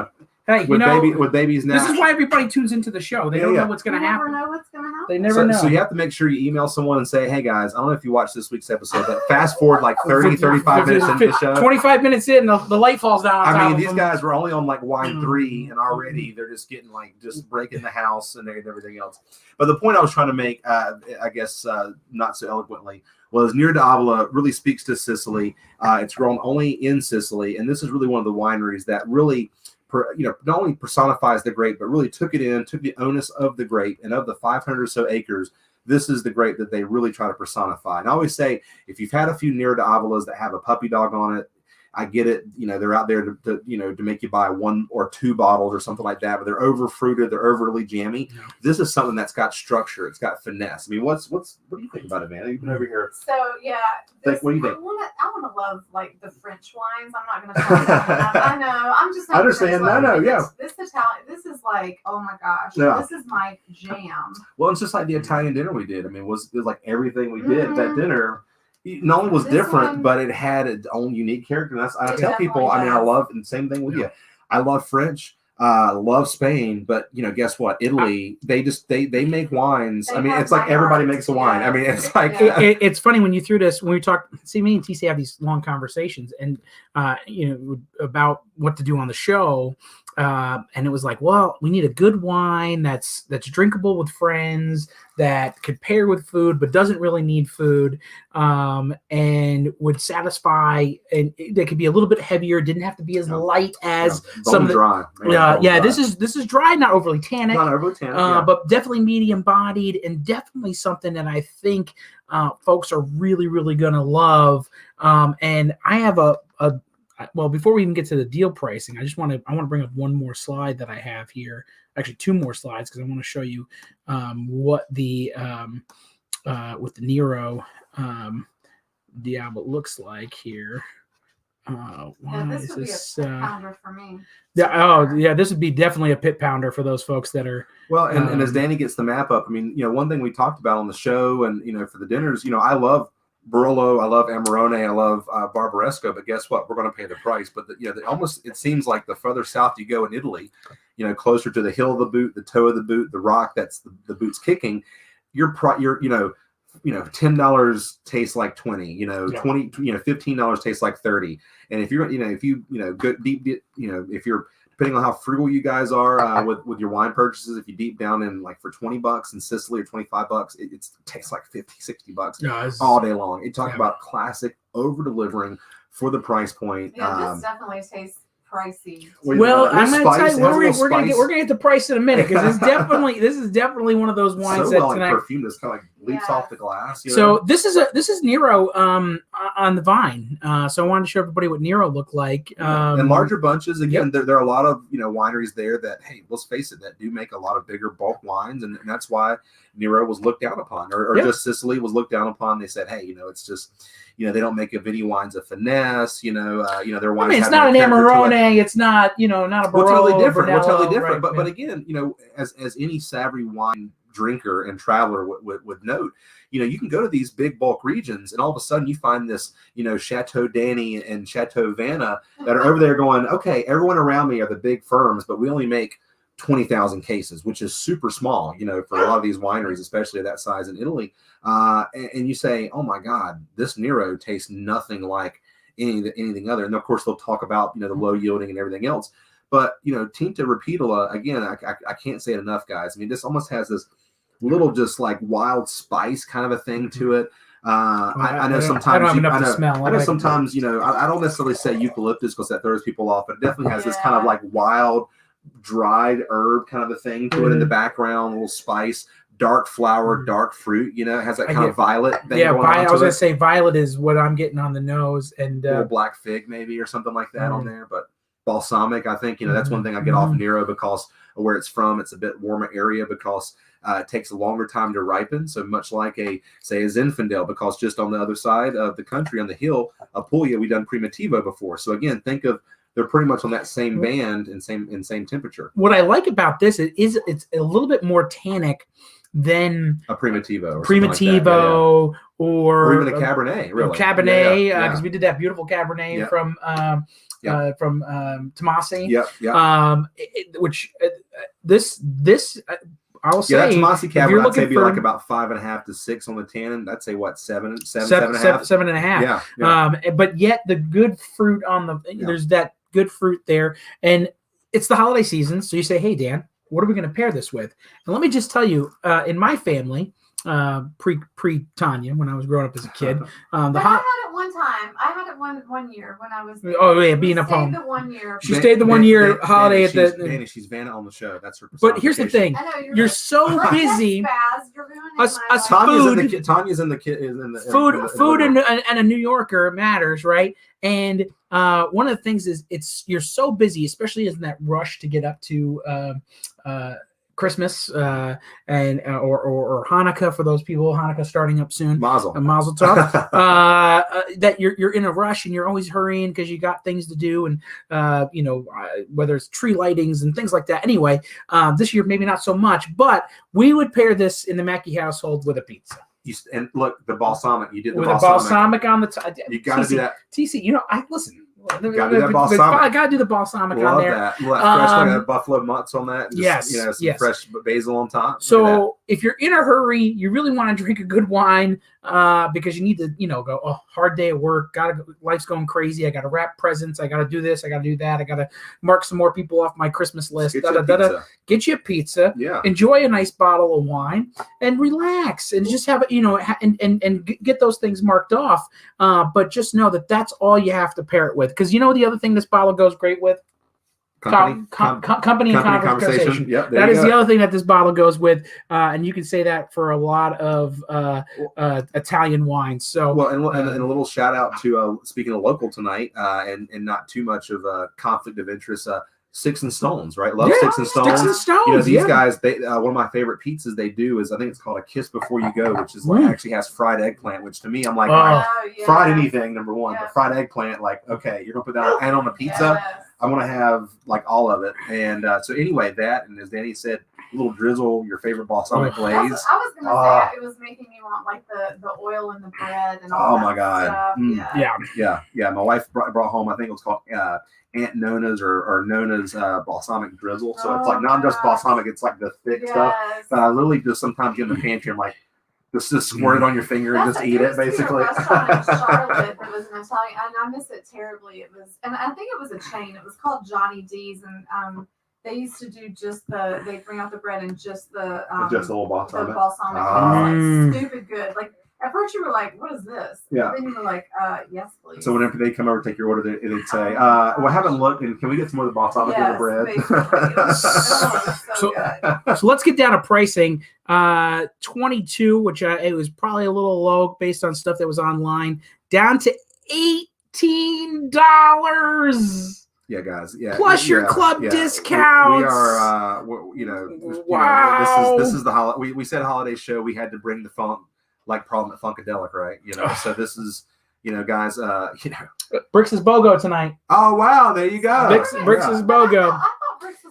A: hey,
B: With babies now.
A: this is why everybody tunes into the show. They don't know what's going to
C: You never
A: happen.
C: know what's going to happen.
A: They never know.
B: So you have to make sure you email someone and say, hey guys, I don't know if you watched this week's episode, but fast forward like 30, 35 minutes into the show.
A: 25 minutes in, the light falls down. on
B: I
A: top
B: mean,
A: of
B: these
A: them.
B: guys were only on like wine 3 and already they're just getting just breaking the house and everything else. But the point I was trying to make, I guess not so eloquently, Well, as Nero d'Avola really speaks to Sicily. It's grown only in Sicily, and this is really one of the wineries that really, not only personifies the grape, but really took the onus of the grape, and of the 500 or so acres. This is the grape that they really try to personify. And I always say, if you've had a few Nero d'Avolas that have a puppy dog on it, I get it. They're out there to make you buy 1 or 2 bottles or something like that, but they're over fruited. They're overly jammy.
A: Yeah.
B: This is something that's got structure. It's got finesse. I mean, what do you think about it, man? You've been over here.
C: So yeah,
B: What do you think?
C: I want to love like the French wines. I'm not going to talk about that. I know. I'm just.
B: I understand. No, yeah.
C: This Italian. This is like, oh my gosh.
B: Yeah.
C: This is my jam.
B: Well, it's just like the Italian dinner we did. I mean, it was like everything we did at that dinner. Not only was
C: This
B: different,
C: one-
B: but it had its own unique character. And I
C: It
B: tell people,
C: definitely
B: I mean, I
C: does.
B: love, and same thing with you. I love French, love Spain, but guess what? Italy, they make wines.
C: They
B: I mean,
C: have
B: it's like
C: my
B: everybody
C: heart.
B: makes a wine. I mean, it's
C: Yeah.
B: like
C: Yeah.
A: It's funny when you threw this, when we talk, see, me and TC have these long conversations and about what to do on the show, and it was like, well, we need a good wine that's drinkable with friends, that could pair with food but doesn't really need food, and would satisfy, and they could be a little bit heavier, didn't have to be as light as some of the
B: dry.
A: this is dry, not overly tannic,
B: not overly tannic,
A: but definitely medium bodied, and definitely something that I think folks are really, really going to love. And I have well, before we even get to the deal pricing, I want to bring up one more slide that I have here. Actually, 2 more slides, because I want to show you what the with the Nero Diablo looks like here.
C: Yeah, this would be a pounder for me.
A: This would be definitely a pit pounder for those folks that are.
B: Well, and as Danny gets the map up, I mean, one thing we talked about on the show, and for the dinners, I love Barolo, I love Amarone, I love Barbaresco, but guess what? We're going to pay the price. But it seems like the further south you go in Italy, closer to the heel of the boot, the toe of the boot, the rock that's the boot's kicking, you're $10 tastes like 20, $15 tastes like 30. And if you're, go deep, if you're, depending on how frugal you guys are with your wine purchases, if you deep down in like for $20 in Sicily or $25, it tastes like $50-$60 all day long. You talk about classic over delivering for the price point.
C: Yeah, this definitely tastes pricey.
A: Well, I'm going to tell you, we're going to get the price in a minute, because this is definitely one of those wines that tonight
B: perfume just kind of like leaps off the glass.
A: So this is Nero on the vine. So I wanted to show everybody what Nero looked like.
B: And larger bunches. Again, there are a lot of wineries there that, hey, let's face it, that do make a lot of bigger bulk wines, and that's why Nero was looked down upon, or just Sicily was looked down upon. They said, hey, it's just they don't make a Vinny wines of finesse. Their wines.
A: I mean, it's not an Amarone. It's not not a Barolo.
B: We're totally different.
A: Brunello,
B: We're totally different.
A: right,
B: But again, as any savvy wine drinker and traveler would note, you can go to these big bulk regions, and all of a sudden you find this, Chateau Danny and Chateau Vanna that are over there going, okay, everyone around me are the big firms, but we only make 20,000 cases, which is super small, for a lot of these wineries, especially that size in Italy. And you say, oh my God, this Nero tastes nothing like anything other. And of course they'll talk about, the low yielding and everything else. But, Tinta Ripidola, again, I can't say it enough, guys. I mean, this almost has this little just like wild spice kind of a thing to it. I know sometimes
A: I don't have enough to smell.
B: I know sometimes, I don't necessarily say eucalyptus because that throws people off, but it definitely has this kind of like wild, dried herb kind of a thing to it in the background, a little spice, dark flower, dark fruit. It has that kind of violet thing.
A: Yeah, I was going to say violet is what I'm getting on the nose, and
B: a little black fig maybe or something like that on there, but. Balsamic, I think, that's one thing I get off Nero because of where it's from. It's a bit warmer area because it takes a longer time to ripen. So much like a Zinfandel, because just on the other side of the country on the hill, Apulia, we've done Primitivo before. So again, think of they're pretty much on that same band and same temperature.
A: What I like about this is it's a little bit more tannic than
B: a Primitivo,
A: like or
B: even a Cabernet, really.
A: Cabernet, because we did that beautiful Cabernet from Tomasi. Which this I'll say.
B: Yeah, that Tomasi Cabernet, I'd say be like about 5.5 to 6 on the tannin. I'd say what 7.5.
A: 7.5.
B: Yeah.
A: But yet the good fruit on there's that good fruit there, and it's the holiday season. So you say, hey Dan, what are we going to pair this with? And let me just tell you, in my family, pre Tanya when I was growing up as a kid. The
C: But I had it one time. I had it one year when I was.
A: Oh, yeah, being
C: we
A: up home.
C: stayed the 1 year.
A: She stayed the 1 year holiday
B: Danny,
A: at the.
B: Danny, she's Vanna on the show. That's her.
A: But here's the thing:
C: I know
A: you're
C: right.
A: so
C: Look,
A: busy.
C: that's Spaz. You're ruining
A: Us-
C: my
A: us
C: life.
B: Tanya's in the kid.
A: Food and a New Yorker matters, right? And one of the things is you're so busy, especially in that rush to get up to Christmas and or Hanukkah for those people. Hanukkah starting up soon.
B: Mazel.
A: Mazel tov. That you're in a rush and you're always hurrying because you got things to do, and whether it's tree lightings and things like that. Anyway, this year maybe not so much, but we would pair this in the Mackey household with a pizza.
B: And look, the balsamic. You did the
A: With
B: balsamic.
A: a balsamic on the top.
B: You got to do that.
A: TC, I listen.
B: Gotta do that balsamic.
A: I gotta do the balsamic on
B: Love
A: there.
B: that. Fresh buffalo mutts on that.
A: Yes,
B: Some fresh basil on top.
A: So if you're in a hurry, you really want to drink a good wine because you need to, go, oh, hard day at work. Life's going crazy. I got to wrap presents. I got to do this. I got to do that. I got to mark some more people off my Christmas list. Get you a pizza.
B: Yeah.
A: Enjoy a nice bottle of wine and relax and just have and get those things marked off. But just know that that's all you have to pair it with. Because the other thing this bottle goes great with? Company and conversation.
B: Yep,
A: that is the other thing that this bottle goes with, and you can say that for a lot of Italian wines. So,
B: and a little shout out to speaking of local tonight, and not too much of a conflict of interest. Sticks and Stones, right? Love Sticks and Stones.
A: Sticks and Stones.
B: These guys. They one of my favorite pizzas they do is I think it's called a Kiss Before You Go, which is actually has fried eggplant. Which to me, I'm like fried anything number one, but fried eggplant. Like okay, you're gonna put that on a pizza.
C: Yes.
B: I want to have like all of it. And so anyway, that and as Danny said, a little drizzle, your favorite balsamic glaze.
C: I was gonna say it was making me want like the oil in the bread and all that.
B: Oh my God.
C: Stuff.
B: Yeah. My wife brought home. I think it was called Aunt Nona's or Nona's balsamic drizzle. So it's like not just balsamic; it's like the thick stuff. But I literally just sometimes get in the pantry and like just squirt it on your finger and just eat it, basically.
C: A restaurant in Charlotte that was an Italian, and I miss it terribly. It was, and I think it was a chain. It was called Johnny D's, and they used to do they bring out the bread and just the
B: little balsamic.
C: The balsamic. It was like stupid good. Like at first you were like, "What is this?"
B: Yeah.
C: And then you were like, "Yes, please."
B: So whenever they come over to take your order, they'd say, "Well, I haven't looked, and can we get some more of the balsamic in the bread?"
A: So let's get down to pricing. 22, which it was probably a little low based on stuff that was online, down to $18.
B: Yeah, guys. Yeah.
A: Plus your club discounts.
B: We are,
A: wow.
B: This is the holiday. We said holiday show. We had to bring the funk, like problem at Funkadelic, right? So this is, guys.
A: Brix's BOGO tonight.
B: Oh wow, there you go.
A: Brix's BOGO.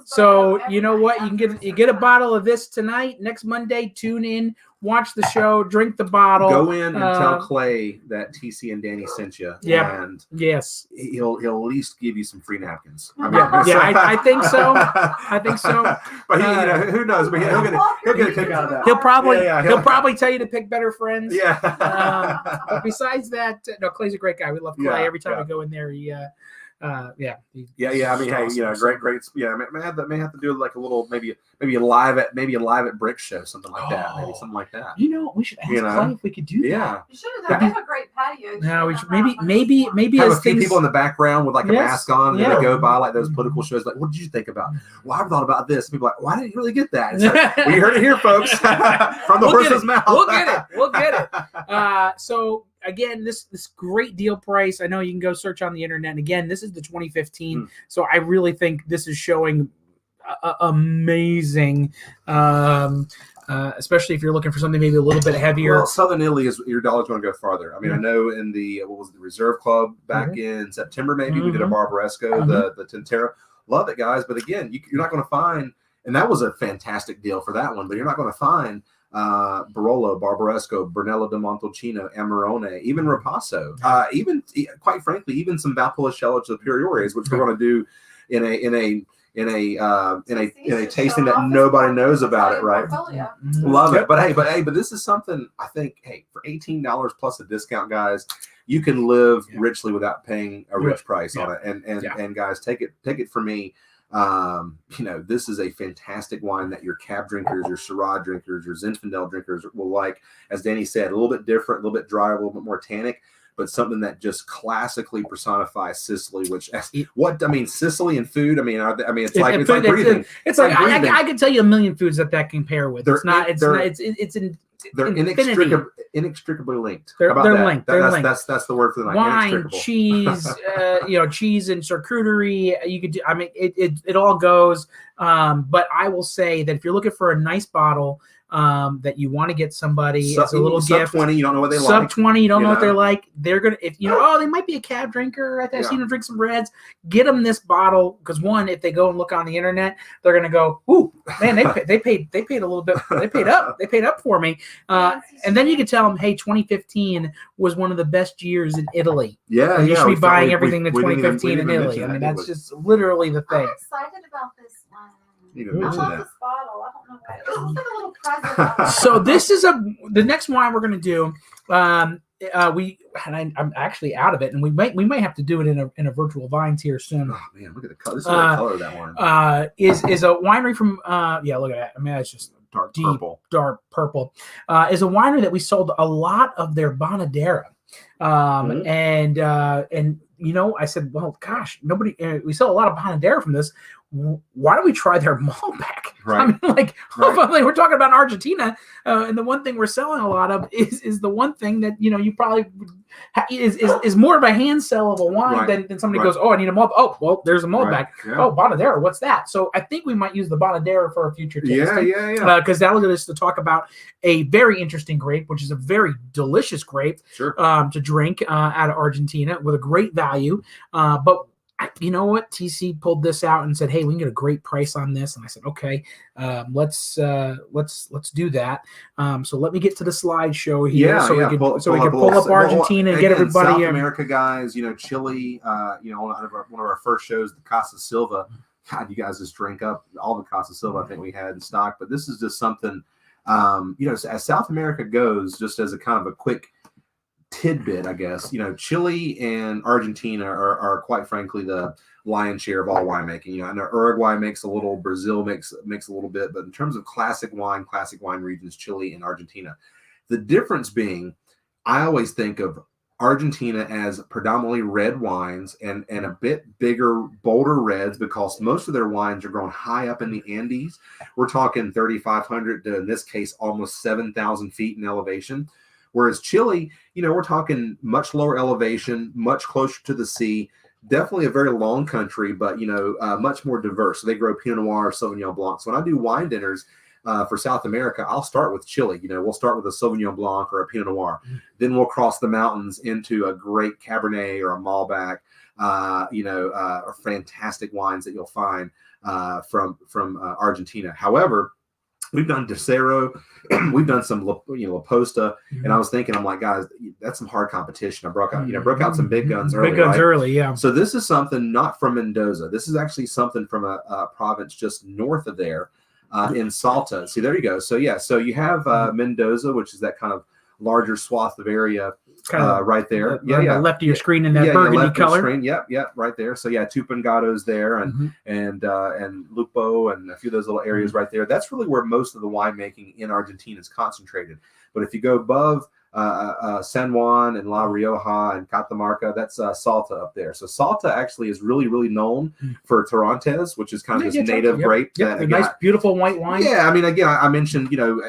A: So you know what? You get a bottle of this tonight. Next Monday, tune in, watch the show, drink the bottle.
B: Go in and tell Clay that TC and Danny sent you.
A: Yeah.
B: And
A: yes,
B: he'll at least give you some free napkins.
A: I think so. I think so.
B: But who knows? But he'll get a kick out of that.
A: He'll probably tell you to pick better friends.
B: Yeah.
A: But besides that, no, Clay's a great guy. We love Clay. Every time we go in there, he. I mean, hey,
B: awesome. great. Yeah, may have to do like a little maybe a live at Brick show, something like that. Maybe something like that.
A: We should ask Clay if we could do that.
B: Yeah,
C: you should have done. They have a great patio.
A: No, we should maybe
B: have
A: as
B: a few people in the background with like a mask on.
A: Yeah.
B: They go by like those political shows. Like, what did you think about? Well, I thought about this. People are like, why didn't you really get that? Like, well, you heard it here, folks, from the horse's mouth.
A: We'll get it. So. Again, this great deal price. I know you can go search on the internet. And again, this is the 2015. So I really think this is showing amazing, especially if you're looking for something maybe a little bit heavier.
B: Well, Southern Italy is your dollar's going to go farther. I mean, I know in the Reserve Club back in September, maybe we did a Barbaresco, the Tintero. Love it, guys. But again, you're not going to find, and that was a fantastic deal for that one. But you're not going to find Barolo, Barbaresco, Brunello di Montalcino, Amarone, even Ripasso, even quite frankly, even some Valpolicella Superiores, which we're going to do in a tasting that nobody knows about it, right? Love it. But this is something I think, for $18 plus a discount, guys, you can live richly without paying a rich price on it. And guys, take it from me. This is a fantastic wine that your Cab drinkers, your Syrah drinkers, your Zinfandel drinkers will like. As Danny said, a little bit different, a little bit dry, a little bit more tannic, but something that just classically personifies Sicily. Sicily and food. It's like breathing.
A: It's like
B: breathing.
A: I could tell you a million foods that can pair with.
B: They're inextricably linked.
A: They're linked.
B: That's the word for the night.
A: Wine, cheese, cheese and charcuterie. You could do. It all goes. But I will say that if you're looking for a nice bottle, that you want to get somebody as a little gift.
B: Sub 20, you don't know what they like.
A: Sub 20, you don't know what they're like. They're gonna they might be a Cab drinker. I've seen them drink some Reds. Get them this bottle because one, if they go and look on the internet, they're gonna go, "Ooh, man, they paid a little bit. They paid up for me." And then you can tell them, "Hey, 2015 was one of the best years in Italy.
B: Yeah,
A: you should be buying everything in 2015 in Italy." That's just literally the thing.
C: I'm excited about this one.
B: You
C: I love this bottle. I don't know why. It looks like a little present.
A: So this is the next wine we're going to do. I'm actually out of it, and we might have to do it in a virtual vines here soon.
B: Oh man, look at the color. This is the color of that one.
A: Is a winery from look at that. It's just
B: dark purple.
A: Is a winery that we sold a lot of their Bonadera. And I said, well, gosh, we sell a lot of Bonadera from this. Why don't we try their Malbec?
B: Right.
A: We're talking about Argentina, and the one thing we're selling a lot of is the one thing that you probably is more of a hand sell of a wine than somebody goes, oh, I need a Malbec. Oh, well, there's a Malbec.
B: Right. Yeah.
A: Oh, Bonadera, what's that? So I think we might use the Bonadera for a future tasting.
B: Yeah.
A: Because that'll get us to talk about a very interesting grape, which is a very delicious grape to drink out of Argentina with a great value. But you know what? TC pulled this out and said, "Hey, we can get a great price on this." And I said, "Okay, let's do that." So let me get to the slideshow here, so we can pull up Argentina and get everybody.
B: South America guys, Chile. One of our first shows, the Casa Silva. God, you guys just drink up all the Casa Silva I think we had in stock. But this is just something, as South America goes, just as a kind of a quick tidbit, I guess, Chile and Argentina are quite frankly the lion's share of all winemaking. I know Uruguay makes a little, Brazil makes a little bit, but in terms of classic wine regions, Chile and Argentina. The difference being, I always think of Argentina as predominantly red wines and a bit bigger, bolder reds because most of their wines are grown high up in the Andes. We're talking 3,500 to, in this case, almost 7,000 feet in elevation. Whereas Chile, we're talking much lower elevation, much closer to the sea, definitely a very long country, but, much more diverse. So they grow Pinot Noir, Sauvignon Blanc. So when I do wine dinners for South America, I'll start with Chile. We'll start with a Sauvignon Blanc or a Pinot Noir. Then we'll cross the mountains into a great Cabernet or a Malbec, or fantastic wines that you'll find from Argentina. However, we've done Tercero, we've done some La Posta, and I was thinking, I'm like, guys, that's some hard competition. I broke out some big guns early.
A: Big guns early, yeah.
B: So this is something not from Mendoza. This is actually something from a province just north of there, in Salta. See, there you go. So yeah, so you have Mendoza, which is that kind of larger swath of area. Right there.
A: Left of your screen in that burgundy color.
B: Screen. Yep, right there. So yeah, Tupangato's there and Lupo and a few of those little areas right there. That's really where most of the winemaking in Argentina is concentrated. But if you go above San Juan and La Rioja and Catamarca, that's Salta up there. So Salta actually is really, really known for Torrontés, which is kind of this native grape.
A: Yep, a nice, beautiful white wine.
B: Yeah, again, I mentioned,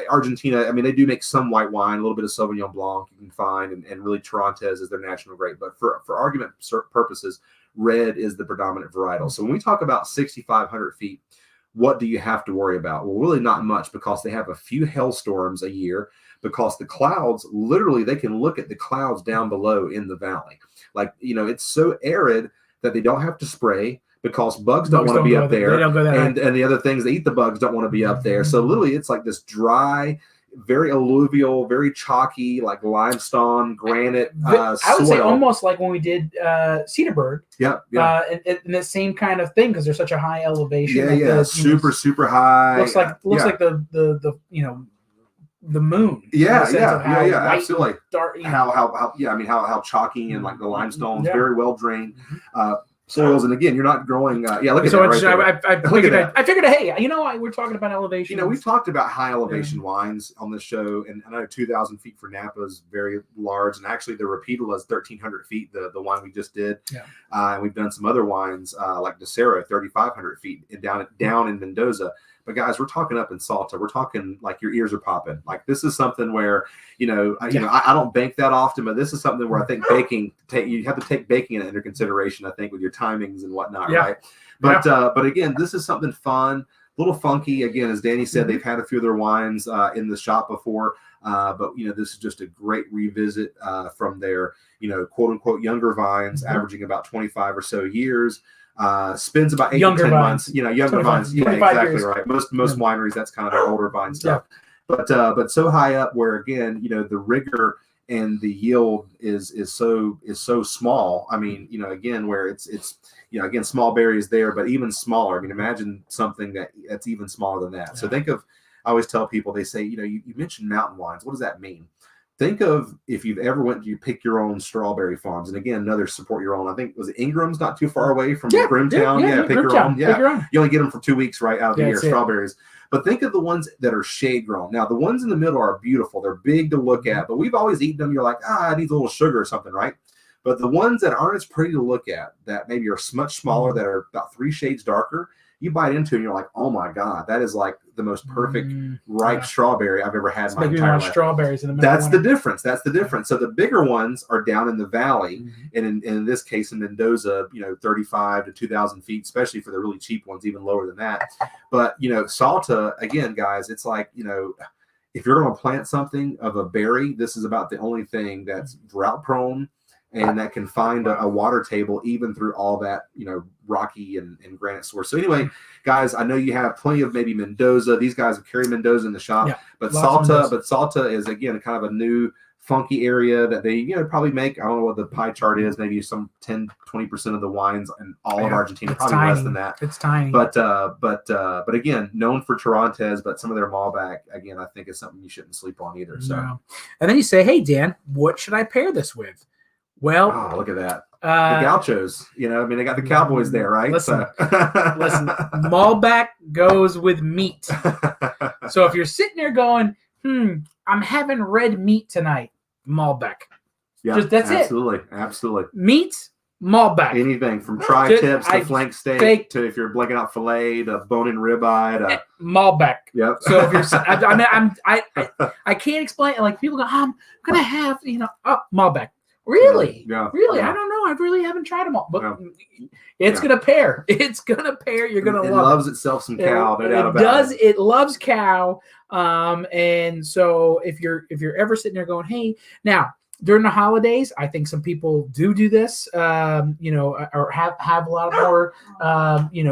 B: Argentina, they do make some white wine, a little bit of Sauvignon Blanc you can find, and really Torrontés is their national grape. But for argument purposes, red is the predominant varietal. So when we talk about 6,500 feet, what do you have to worry about? Well, really not much, because they have a few hailstorms a year, because the clouds, literally, they can look at the clouds down below in the valley. It's so arid that they don't have to spray because bugs don't want to be up there.
A: They don't go that
B: and the other things that eat the bugs don't want to be up there. So literally, it's like this dry, very alluvial, very chalky, like limestone, granite
A: I would say
B: soil.
A: almost like when we did Cedarburg.
B: Yeah.
A: And the same kind of thing, because there's such a high elevation.
B: Yeah. Super high.
A: Looks like the moon.
B: Yeah, absolutely.
A: Dark,
B: how chalky and like the limestone is very well drained. soils, and again, you're not growing. Look at
A: So
B: that
A: it's,
B: right there.
A: I
B: Look at
A: figured,
B: that.
A: I figured, hey, you know what? We're talking about elevation.
B: You know, we've talked about high elevation wines on this show, and I know 2,000 feet for Napa is very large, and actually the Repeatable is 1,300 feet. The wine we just did, and we've done some other wines like Desero, 3,500 feet, and down in Mendoza. But guys, we're talking up in Salta. We're talking like your ears are popping. Like this is something where I don't bake that often, but this is something where I think you have to take baking into consideration. I think with your timings and whatnot, right? But again, this is something fun, a little funky. Again, as Danny said, they've had a few of their wines in the shop before, but this is just a great revisit from their quote unquote younger vines, averaging about 25 or so years. Spends about 8 to 10 months. Younger vines. Yeah, exactly years. Right. Most wineries, that's kind of their older vine stuff. But so high up where again, the rigor and the yield is so small. I mean, again, where it's again, small berries there, but even smaller. I mean, imagine something that's even smaller than that. Yeah. So think of, I always tell people, they say, you mentioned mountain wines. What does that mean? Think of if you've ever you pick your own strawberry farms, and again, another support your own. I think was it Ingram's not too far away from Grimtown. Pick your own. Yeah, pick your own. You only get them for 2 weeks, right, out of the year. Strawberries. But think of the ones that are shade grown. Now, the ones in the middle are beautiful. They're big to look at, but we've always eaten them. You're like, it needs a little sugar or something, right? But the ones that aren't as pretty to look at, that maybe are much smaller, that are about 3 shades darker, you bite into it and you're like, oh my God, that is like the most perfect ripe strawberry I've ever had in my entire life.
A: Strawberries in the
B: That's the difference. That's the difference. So the bigger ones are down in the valley, and in this case in Mendoza, 35 to 2,000 feet, especially for the really cheap ones, even lower than that. But Salta, again, guys, it's like if you're going to plant something of a berry, this is about the only thing that's drought prone and that can find a water table even through all that rocky and granite source. So anyway, guys, I know you have plenty of maybe Mendoza. These guys have carried Mendoza in the shop, but Salta is again kind of a new funky area that they probably make. I don't know what the pie chart is, maybe some 10-20% of the wines in all of Argentina,
A: it's
B: probably
A: tiny.
B: less than that.
A: It's tiny.
B: But again, known for Torrontés, but some of their Malbec again, I think is something you shouldn't sleep on either. So
A: and then you say, hey Dan, what should I pair this with? Well,
B: look at that. The Gauchos, they got the Cowboys there, right?
A: Listen, Malbec goes with meat. So if you're sitting there going, I'm having red meat tonight, Malbec.
B: Yeah,
A: that's
B: absolutely.
A: it.
B: Absolutely.
A: Meat, Malbec.
B: Anything from tri-tips to flank steak to if you're blanking out filet to bone-in ribeye to
A: Malbec.
B: Yep.
A: So if you're, I can't explain it. Like people go, I'm gonna have Malbec. Really?
B: Yeah.
A: Really?
B: Yeah.
A: I don't know. I really haven't tried them all, but it's gonna pair. It's gonna pair. You're gonna love it. It
B: loves itself some cow. No doubt about it.
A: It loves cow. And so if you're ever sitting there going, hey, now during the holidays, I think some people do this, or have a lot more,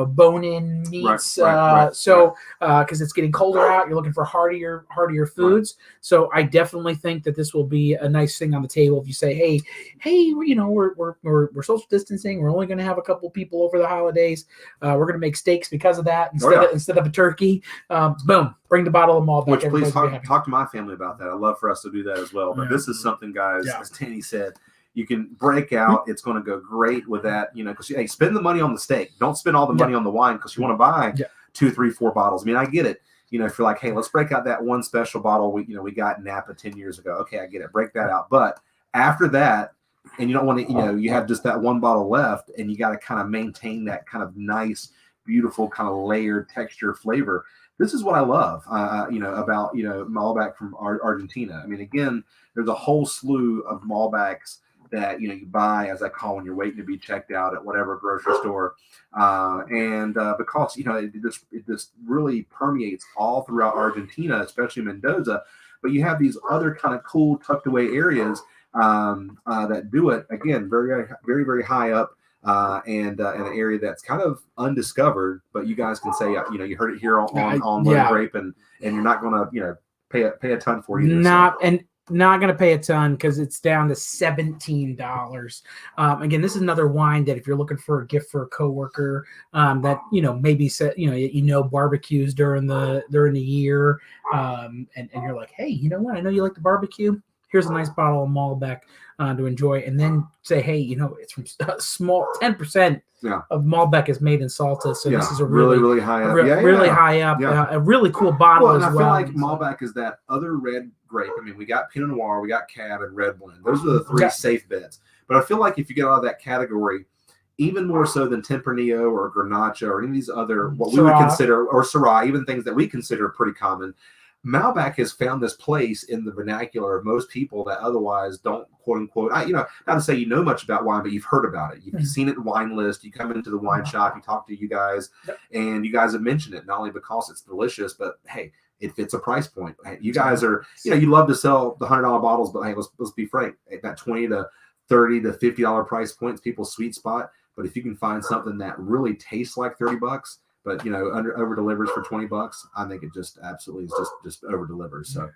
A: bone-in meats. So because it's getting colder out, you're looking for heartier foods. Right. So I definitely think that this will be a nice thing on the table. If you say, hey, we're social distancing. We're only going to have a couple people over the holidays. We're going to make steaks because of that instead of a turkey. Boom. Bring the bottle of Malbec.
B: Which please talk to my family about that. I'd love for us to do that as well. But this is something, guys, as Danny said, you can break out. It's going to go great with that, because spend the money on the steak. Don't spend all the money on the wine because you want to buy 2, 3, 4 bottles. I mean, I get it. If you're like, hey, let's break out that one special bottle we got in Napa 10 years ago. Okay, I get it. Break that out. But after that, and you don't want to, you have just that one bottle left, and you got to kind of maintain that kind of nice, beautiful kind of layered texture flavor. This is what I love, about Malbec from Argentina. I mean, again, there's a whole slew of Malbecs that you buy, as I call, when you're waiting to be checked out at whatever grocery store, and because it just really permeates all throughout Argentina, especially Mendoza. But you have these other kind of cool tucked away areas that do it again very, very, very high up. And an area that's kind of undiscovered, but you guys can say, you heard it here on Lone Grape, and you're not going to, pay a ton for it either.
A: Not going to pay a ton because it's down to $17. Again, this is another wine that if you're looking for a gift for a coworker, that maybe barbecues during the year, and you're like, hey, you know what? I know you like the barbecue. Here's a nice bottle of Malbec. to enjoy, and then say, hey, it's from a small 10% of Malbec is made in Salta, so this is a really
B: high up,
A: really high up, a really cool bottle as
B: and
A: well.
B: I feel like Malbec is that other red grape. I mean, we got Pinot Noir, we got Cab, and Red Blend. Those are the three safe bets. But I feel like if you get out of that category, even more so than Tempranillo or Grenache or any of these other what we would consider, or Syrah, even things that we consider pretty common, Malbec has found this place in the vernacular of most people that otherwise don't, quote unquote, not to say you know much about wine, but you've heard about it. You've seen it in wine list. You come into the wine shop, you talk to you guys, and you guys have mentioned it, not only because it's delicious, but hey, it fits a price point. You guys are, you love to sell the $100 bottles, but hey, let's be frank, at that $20 to $30 to $50 price points, people's sweet spot. But if you can find something that really tastes like $30, but over delivers for $20, I think it just absolutely is just over delivers. So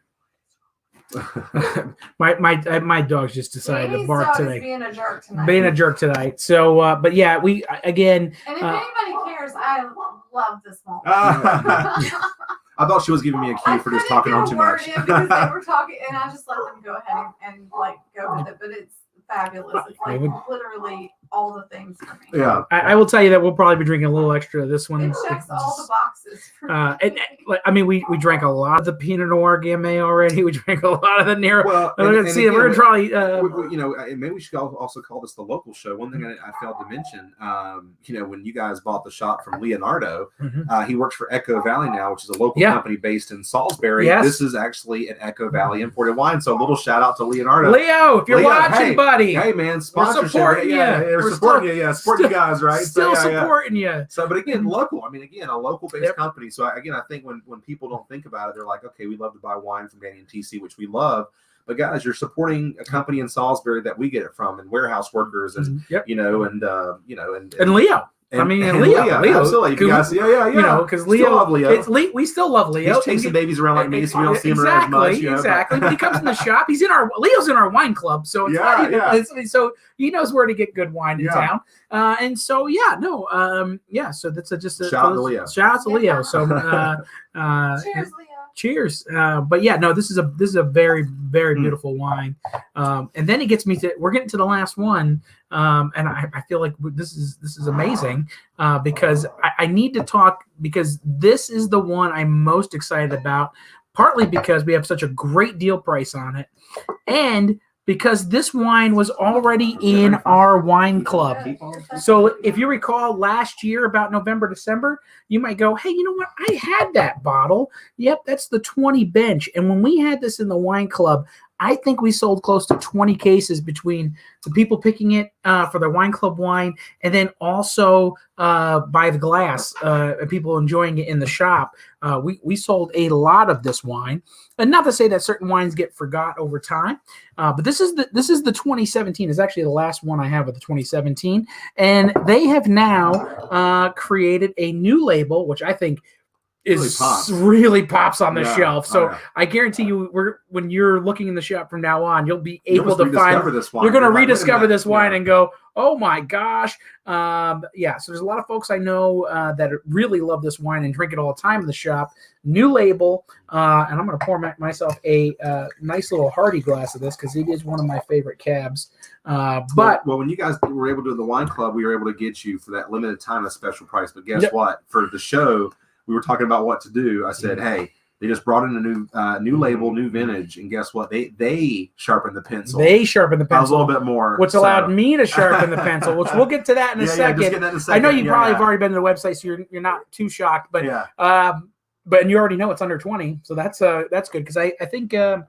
A: my dog's just decided to bark today.
C: Being a jerk tonight.
A: Being a jerk tonight. So, but yeah, we again.
C: And if anybody cares, I love this one.
B: I thought she was giving me a cue for just talking on too much.
C: Because they were talking, and I just let them go ahead and go with it. But it's fabulous. It's like literally all the things for me.
B: Yeah,
A: I will tell you that we'll probably be drinking a little extra of this one.
C: It checks all the boxes.
A: We drank a lot of the Pinot Noir Gamay already. We drank a lot of the Nero.
B: Well,
A: we're gonna probably.
B: Maybe we should also call this the local show. One thing I failed to mention, when you guys bought the shop from Leonardo, he works for Echo Valley now, which is a local company based in Salisbury.
A: Yes.
B: This is actually an Echo Valley imported wine. So a little shout out to Leonardo.
A: Leo, if you're watching, buddy.
B: Hey man, sponsorship.
A: We're supporting you.
B: We're supporting you. Yeah, supporting you guys, right?
A: Still supporting you.
B: So, but again, local. I mean, again, a local-based company. So, I think when people don't think about it, they're like, okay, we love to buy wine from Danny and TC, which we love. But guys, you're supporting a company in Salisbury that we get it from, and warehouse workers, and
A: and Leo. And Leo,
B: absolutely. Because
A: Leo, we still love Leo.
B: He's chasing babies around like me, so we don't see him around as much.
A: Exactly. When he comes in the shop, Leo's in our wine club, so so he knows where to get good wine in town. So that's just a
B: shout out to Leo.
A: Shout out to Leo. So
C: cheers, Leo.
A: Cheers. This is a very, very beautiful wine. And then it gets me we're getting to the last one. And I feel like this is amazing because I need to talk, because this is the one I'm most excited about, partly because we have such a great deal price on it, and because this wine was already in our wine club. So if you recall last year, about November, December, you might go, hey, you know what? I had that bottle. Yep, that's the 20 bench. And when we had this in the wine club, I think we sold close to 20 cases between the people picking it for their wine club wine, and then also by the glass, people enjoying it in the shop. We sold a lot of this wine, and not to say that certain wines get forgot over time, but this is the 2017. It's actually the last one I have of the 2017, and they have now created a new label, which I think really pops on the shelf. So I guarantee you, when you're looking in the shop from now on, you'll be able to find this wine. You're going to rediscover this wine and go, oh my gosh. So there's a lot of folks I know that really love this wine and drink it all the time in the shop. New label, and I'm going to pour myself a nice little hearty glass of this because it is one of my favorite cabs. But
B: when you guys were able to do the wine club, we were able to get you for that limited time a special price. But guess what? For the show, we were talking about what to do. I said, hey, they just brought in a new label, new vintage, and guess what? They sharpened the pencil.
A: They sharpened the pencil.
B: I was a little bit more.
A: Which allowed me to sharpen the pencil, which we'll get to that in a second.
B: Just get that in a second.
A: I know you probably have already been to the website, so you're not too shocked. But but you already know it's under 20, so that's good, because I think I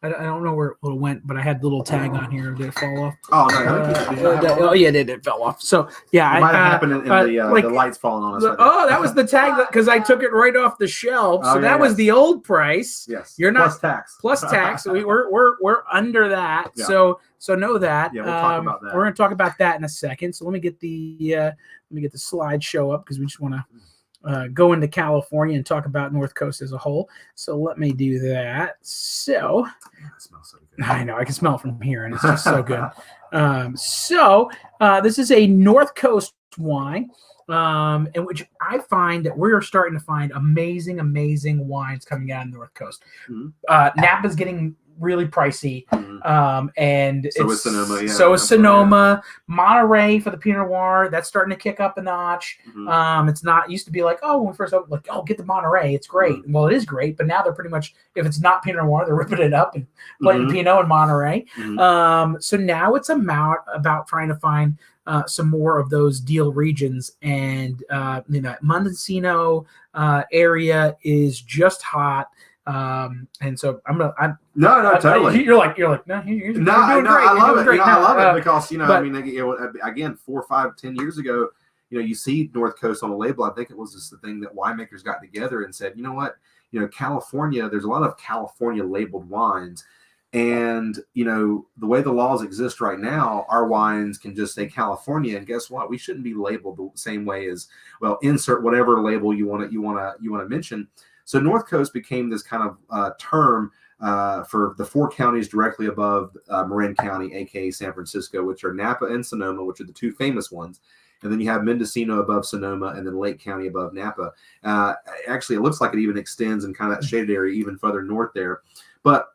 A: don't know where it went, but I had the little tag on here. Did it fall off?
B: Oh, no.
A: It fell off. So, yeah.
B: It might have happened in the lights falling on us.
A: That was the tag, because I took it right off the shelf. So that was the old price.
B: Yes.
A: You're not
B: plus
A: tax. So we're under that. Yeah. So know that.
B: Yeah, we'll talk about that.
A: We're going to talk about that in a second. So let me get the slideshow up, because we just want to go into California and talk about North Coast as a whole. So let me do that. So
B: it smells so good.
A: I know, I can smell it from here, and it's just so good. This is a North Coast wine. and which I find that we're starting to find amazing wines coming out of the North Coast.
B: Mhm.
A: Napa's getting really pricey, and
B: So is Sonoma, yeah,
A: so is
B: absolutely,
A: Sonoma. Monterey for the Pinot Noir, that's starting to kick up a notch.
B: Mhm.
A: It's not it used to be like, oh, when we first opened, like, oh, get the Monterey, it's great. Well, it is great, but now they're pretty much, if it's not Pinot Noir, they're ripping it up and playing
B: Mhm.
A: Pinot and Monterey.
B: Mhm.
A: So now it's about trying to find some more of those deal regions, and Mendocino area is just hot. And so
B: No, totally.
A: You're like, no, you're doing great.
B: I love it.
A: Great.
B: I love it because
A: but-
B: I mean, again, 4, 5, 10 years ago, you see North Coast on a label. I think it was just the thing that winemakers got together and said, you know what, California. There's a lot of California labeled wines, and the way the laws exist right now, our wines can just say California, and guess what? We shouldn't be labeled the same way as well. Insert whatever label you want to mention. So North Coast became this kind of term for the 4 counties directly above Marin County, aka San Francisco, which are Napa and Sonoma, which are the 2 famous ones. And then you have Mendocino above Sonoma, and then Lake County above Napa. Actually, it looks like it even extends in kind of that shaded area even further north there. But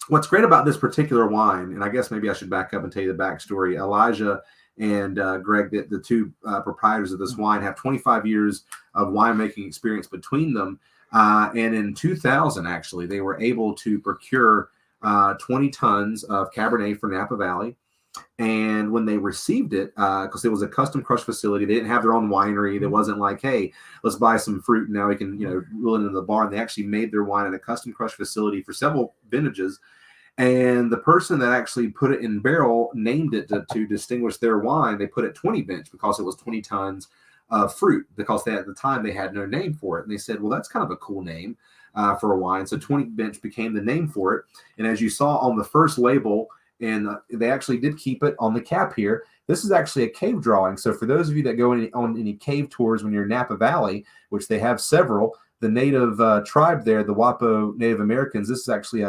B: what's great about this particular wine, and I guess maybe I should back up and tell you the backstory. Elijah and Greg, the 2 proprietors of this wine, have 25 years of winemaking experience between them. And in 2000, actually, they were able to procure 20 tons of Cabernet for Napa Valley. And when they received it, because it was a custom crush facility, they didn't have their own winery. There wasn't like, hey, let's buy some fruit and now we can, roll it into the barn. They actually made their wine in a custom crush facility for several vintages. And the person that actually put it in barrel named it to distinguish their wine. They put it 20 bench because it was 20 tons of fruit, because at the time they had no name for it. And they said, well, that's kind of a cool name for a wine. So 20 bench became the name for it. And as you saw on the first label, and they actually did keep it on the cap here, this is actually a cave drawing. So for those of you that go on any cave tours when you're in Napa Valley, which they have several, the native tribe there, the Wapo Native Americans, this is actually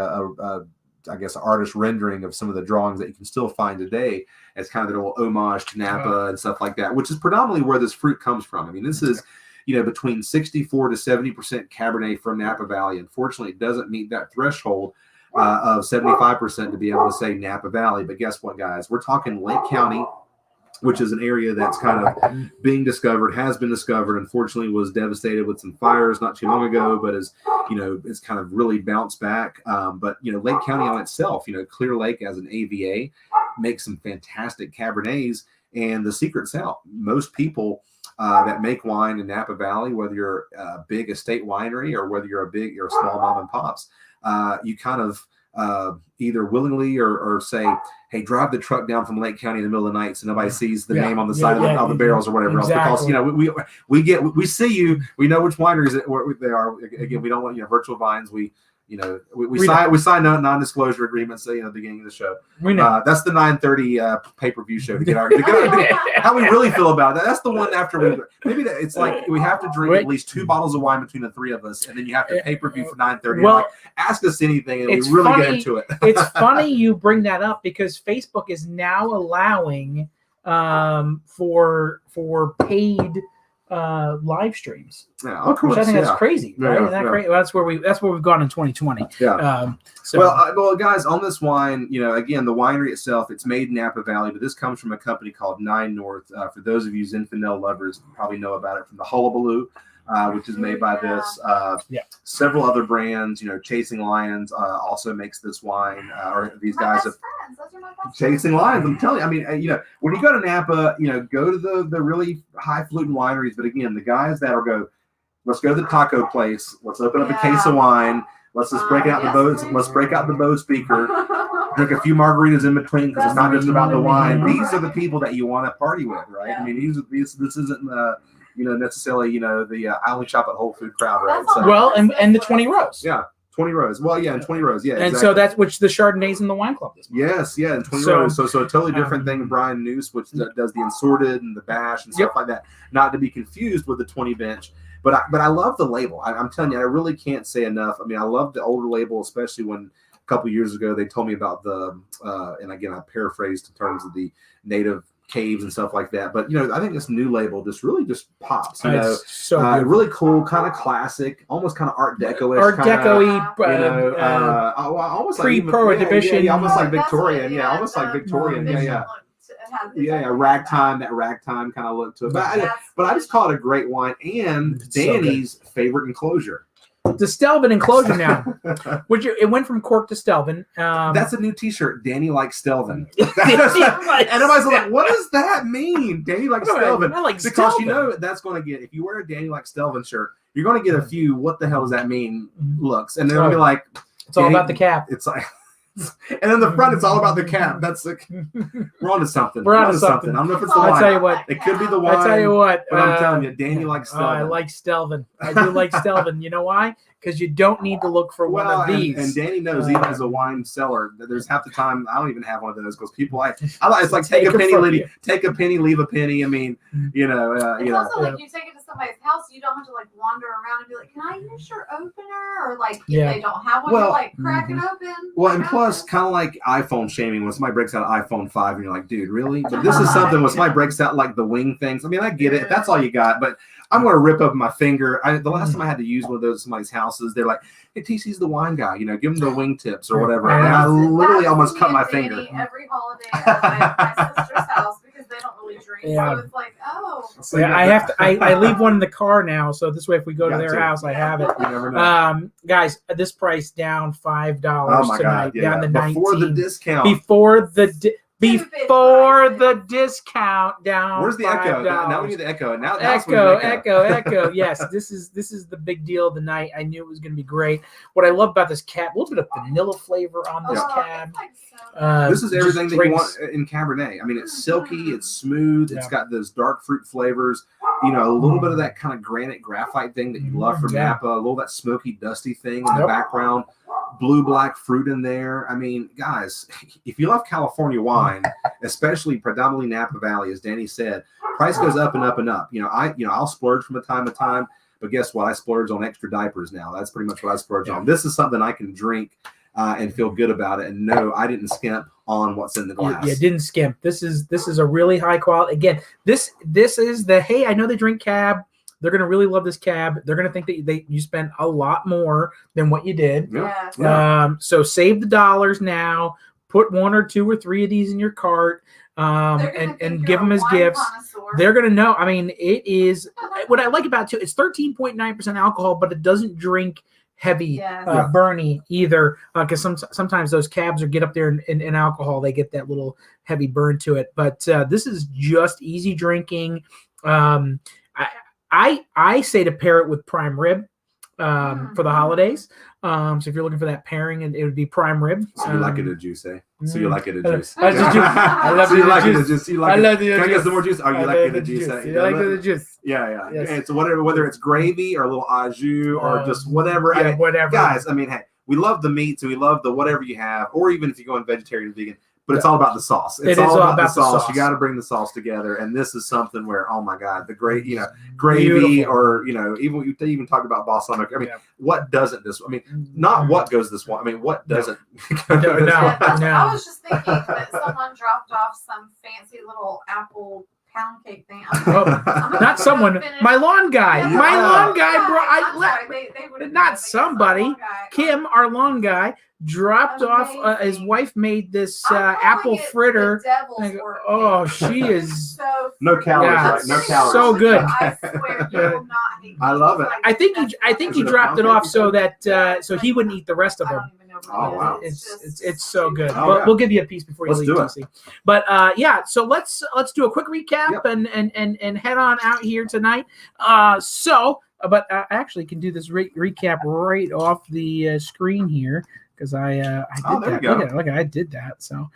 B: I guess, artist rendering of some of the drawings that you can still find today as kind of a little homage to Napa and stuff like that, which is predominantly where this fruit comes from. I mean, this is, between 64 to 70% Cabernet from Napa Valley. Unfortunately, it doesn't meet that threshold of 75% to be able to say Napa Valley. But guess what, guys? We're talking Lake County, which is an area that's kind of being discovered, has been discovered. Unfortunately, was devastated with some fires not too long ago, but it's kind of really bounced back. But Lake County on itself, Clear Lake as an AVA makes some fantastic Cabernets. And the secret's out. Most people that make wine in Napa Valley, whether you're a big estate winery or whether you're a small mom and pops, you kind of either willingly or say, hey, drive the truck down from Lake County in the middle of the night so nobody sees the name on the side of the barrels or whatever else. Because we see you, we know which wineries they are. Again, we don't want virtual vines. We sign non-disclosure agreements at the beginning of the show.
A: We know.
B: That's the 9:30 pay-per-view show to get how we really feel about that. That's the one after it's like we have to drink at least 2 bottles of wine between the 3 of us, and then you have to pay-per-view for 9:30.
A: Well,
B: ask us anything, and we really get into it.
A: It's funny you bring that up because Facebook is now allowing for paid live streams.
B: Yeah, of course.
A: Which I think that's crazy, right?
B: Yeah,
A: Isn't that great? Well, that's where we've gone in 2020.
B: Yeah. Well, guys, on this wine, again, the winery itself, it's made in Napa Valley, but this comes from a company called 9 North. For those of you Zinfandel lovers, probably know about it from the Hullabaloo, which is made by this. Several other brands, Chasing Lions also makes this wine. Or these guys have Chasing Lions. I'm telling you, I mean, when you go to Napa, go to the really highfalutin wineries. But again, the guys that'll go, let's go to the taco place. Let's open up a case of wine. Let's just break out the bow. Let's break out the bow speaker. Drink a few margaritas in between because it's not just about the wine. These are the people that you want to party with, right? Yeah. I mean, this isn't necessarily the I only shop at Whole Food crowd, right?
C: So,
A: well, and the 20 rows.
B: Yeah. 20 rows. Well, yeah, and 20 rows. Yeah.
A: And
B: exactly.
A: so that's which the Chardonnays in the wine club this month.
B: Yes, yeah, and 20 rows. So a totally different thing. Brian Noose, which does the assorted and the bash and stuff like that. Not to be confused with the 20 bench. But I love the label. I'm telling you, I really can't say enough. I mean, I love the older label, especially when a couple years ago they told me about the and again I paraphrased in terms of the native caves and stuff like that. But I think this new label really just pops.
A: It's so good.
B: Really cool, kind of classic, almost kind of Art Deco-ish.
A: Art
B: kinda,
A: Deco-y,
B: almost
A: pre-Prohibition.
B: yeah, almost like
C: That's
B: Victorian.
C: what-
B: Yeah, almost like Victorian.
C: Prohibition
B: Yeah.
C: looked- it has-
B: Yeah, ragtime, that ragtime kind of look to it. But I just call it a great wine and
A: It's so good.
B: Danny's favorite enclosure.
A: The Stelvin enclosure now. It went from cork to Stelvin.
B: That's a new T-shirt. Danny likes Stelvin.
A: Like,
B: And everybody's like, "What does that mean?" Danny likes Stelvin.
A: I like
B: Because
A: Stelvin.
B: that's going to get, if you wear a Danny likes Stelvin shirt, you're going to get a few "What the hell does that mean?"
A: Mhm.
B: looks, and they'll be like,
A: It's all
B: Danny-
A: about the cap.
B: It's like, and then the front, it's all about the cap. That's like, we're on to something.
A: We're onto something.
B: I don't know if it's
C: It's
B: the
C: all
A: I
B: wine.
A: tell you what.
B: It could be the wine.
A: I tell you what.
B: But I'm telling you, Danny likes
A: I
B: Stelvin.
A: like Stelvin. I do like Stelvin. You know why? Because you don't need to look for one of these.
B: And Danny knows even as a wine seller, that there's half the time I don't even have one of those because people it's like take a
A: Take it
B: penny,
A: from you.
B: take a penny, leave a penny. I mean,
C: It's also
A: Yeah.
C: like you take it to somebody's house, you don't have to like wander around and be like, "Can I use your opener?" Or like if
A: Yeah.
C: they don't have one,
B: Well,
C: you're like crack it open.
B: Well, and
C: like,
B: plus,
C: open.
B: kind of like iPhone shaming when somebody breaks out an iPhone 5 and you're like, dude, really? But this is something when somebody breaks out like the wing things. I mean, I get it. That's all you got. But I'm going to rip up my finger. The last time I had to use one of those at somebody's houses, they're like, hey, TC's the wine guy. Give him the wing tips or whatever. And I literally almost cut my finger.
C: Every holiday at my sister's house because they don't really drink.
A: Yeah.
C: So it's like, oh.
B: So
A: Yeah, I have to. I leave one in the car now, so this way, if we go to
B: Got
A: their
B: to.
A: house, I have it.
B: You never know.
A: Guys, this price down $5
B: Oh my
A: tonight,
B: God! Yeah,
A: down to
B: before
A: 19.
B: the discount.
A: Before the discount, down.
B: Where's the
A: $5.
B: echo? Now we need the echo. Now
A: Echo. Yes, this is the big deal of the night. I knew it was going to be great. What I love about this cab, a little bit of vanilla flavor on this cab.
C: It's like so
B: This is everything
A: just
B: that you
A: drinks-
B: want in Cabernet. I mean, it's silky, it's smooth, it's
A: Yeah.
B: got those dark fruit flavors. A little bit of that kind of granite graphite thing that you love from
A: Yeah.
B: Napa. A little of that smoky, dusty thing in the
A: Yep.
B: background. Blue black fruit in there. I mean, guys, if you love California wine, especially predominantly Napa Valley, as Danny said, price goes up and up and up. I'll splurge from time to time, but guess what? I splurge on extra diapers now. That's pretty much what I splurge on. This is something I can drink and feel good about it, and no, I didn't skimp on what's in the glass.
A: Yeah, didn't skimp. This is a really high quality. Again, this is the hey. I know they drink cab. They're gonna really love this cab. They're gonna think that you spent a lot more than what you did.
B: Yeah.
C: yeah.
A: So save the dollars now. Put 1 or 2 or 3 of these in your cart,
C: They're gonna
A: and
C: think
A: give
C: you're
A: them
C: a
A: as
C: wine
A: gifts.
C: connoisseur.
A: They're gonna know. I mean, it is what I like about it too. It's 13.9% alcohol, but it doesn't drink heavy,
C: Yes.
A: burny either. Because sometimes those cabs get up there in alcohol, they get that little heavy burn to it. But this is just easy drinking. I say to pair it with prime rib for the holidays. So if you're looking for that pairing, it would be prime rib.
B: So you like it a juice, eh? So you like it a juice.
A: I love
B: I
A: the
B: juice. You
A: I
B: like
A: love
B: it.
A: the
B: Can I get
A: juice.
B: some more juice? Oh, you
A: I
B: like
A: love
B: it a
A: the
B: juice.
A: juice. You like the juice.
B: Yeah.
A: Yes.
B: And so whether it's gravy or a little au jus or just whatever.
A: Yeah, whatever.
B: Guys, I mean, hey, we love the meat, so we love the whatever you have, or even if you're going vegetarian or vegan. But it's all about the sauce. It's
A: It is
B: all
A: all
B: about the
A: about the
B: sauce.
A: sauce.
B: You got to bring the sauce together, and this is something where, oh my God, the great, gravy,
A: Beautiful.
B: or even they even talk about balsamic. I mean,
A: Yeah.
B: what doesn't this? I mean, not what goes this one. I mean, what doesn't?
A: No.
C: Yeah, that's-
A: No.
C: I was just thinking that someone dropped off some fancy little apple pound cake thing. I'm
A: Oh,
C: like, I'm gonna
A: Not
C: go
A: someone.
C: finish-
A: My lawn guy.
C: Yeah,
A: My
B: yeah.
A: lawn guy,
C: yeah,
A: bro.
C: I'm sorry, they would've
A: Not
C: known, but yes,
A: somebody.
C: our lawn guy.
A: Kim, our lawn guy, dropped off. His
C: Amazing.
A: wife made this
C: I'm calling
A: apple
C: it
A: fritter.
C: the devil's
A: And I go,
C: work
A: oh,
C: cake.
A: she is.
C: So
B: No calories,
A: Yeah,
B: right? No calories.
A: so good.
C: I swear you will not hate
B: I
C: me.
B: love it.
C: Like,
A: I think
C: that's-
A: he
B: Is it a
A: dropped it
B: pound
A: off
B: cake?
A: so that so he wouldn't eat the rest of
C: I
A: them.
C: don't even know
B: Oh,
C: what it
B: wow.
C: is.
A: It's so good.
B: Oh,
A: We'll,
B: yeah.
A: we'll give you a piece before you
B: Let's
A: leave,
B: do it.
A: TC. But yeah, so let's do a quick recap
B: Yep.
A: and head on out here tonight. But I actually can do this recap right off the screen here because I did
B: Oh, there
A: that.
B: we go.
A: Look at I did that. So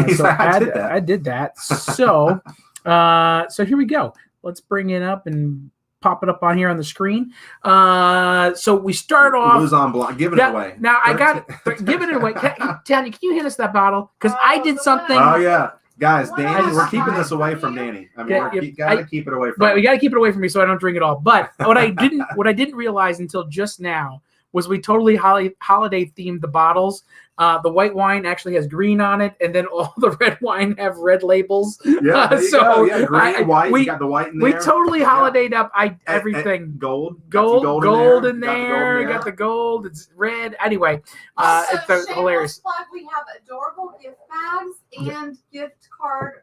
B: He's
A: so
B: like, I did that.
A: I did that. So so here we go. Let's bring it up and pop it up on here on the screen. So we start off.
B: Lose on block. Give it away.
A: Now I got giving it away. Tanya, can you hand us that bottle? Because I did something.
B: Oh yeah, guys,
C: Well,
B: Danny,
A: I just-
B: we're keeping this away from Danny. I mean,
A: Yeah,
B: we
A: yeah,
B: gotta keep it away from.
A: But we
B: him.
A: got to keep it away from me so I don't drink it all. But what I didn't realize until just now was we totally holiday themed the bottles. The white wine actually has green on it, and then all the red wine have red labels.
B: Yeah, there you
A: so
B: go. Yeah, green, white.
A: we
B: You got the white in there.
A: we totally holidayed up everything.
B: And gold.
A: Gold in
B: Got the
A: there.
B: gold in
A: Got the gold. It's red. Anyway,
C: Also,
A: it's
C: shameless
A: hilarious.
C: plug, we have adorable gift bags and gift card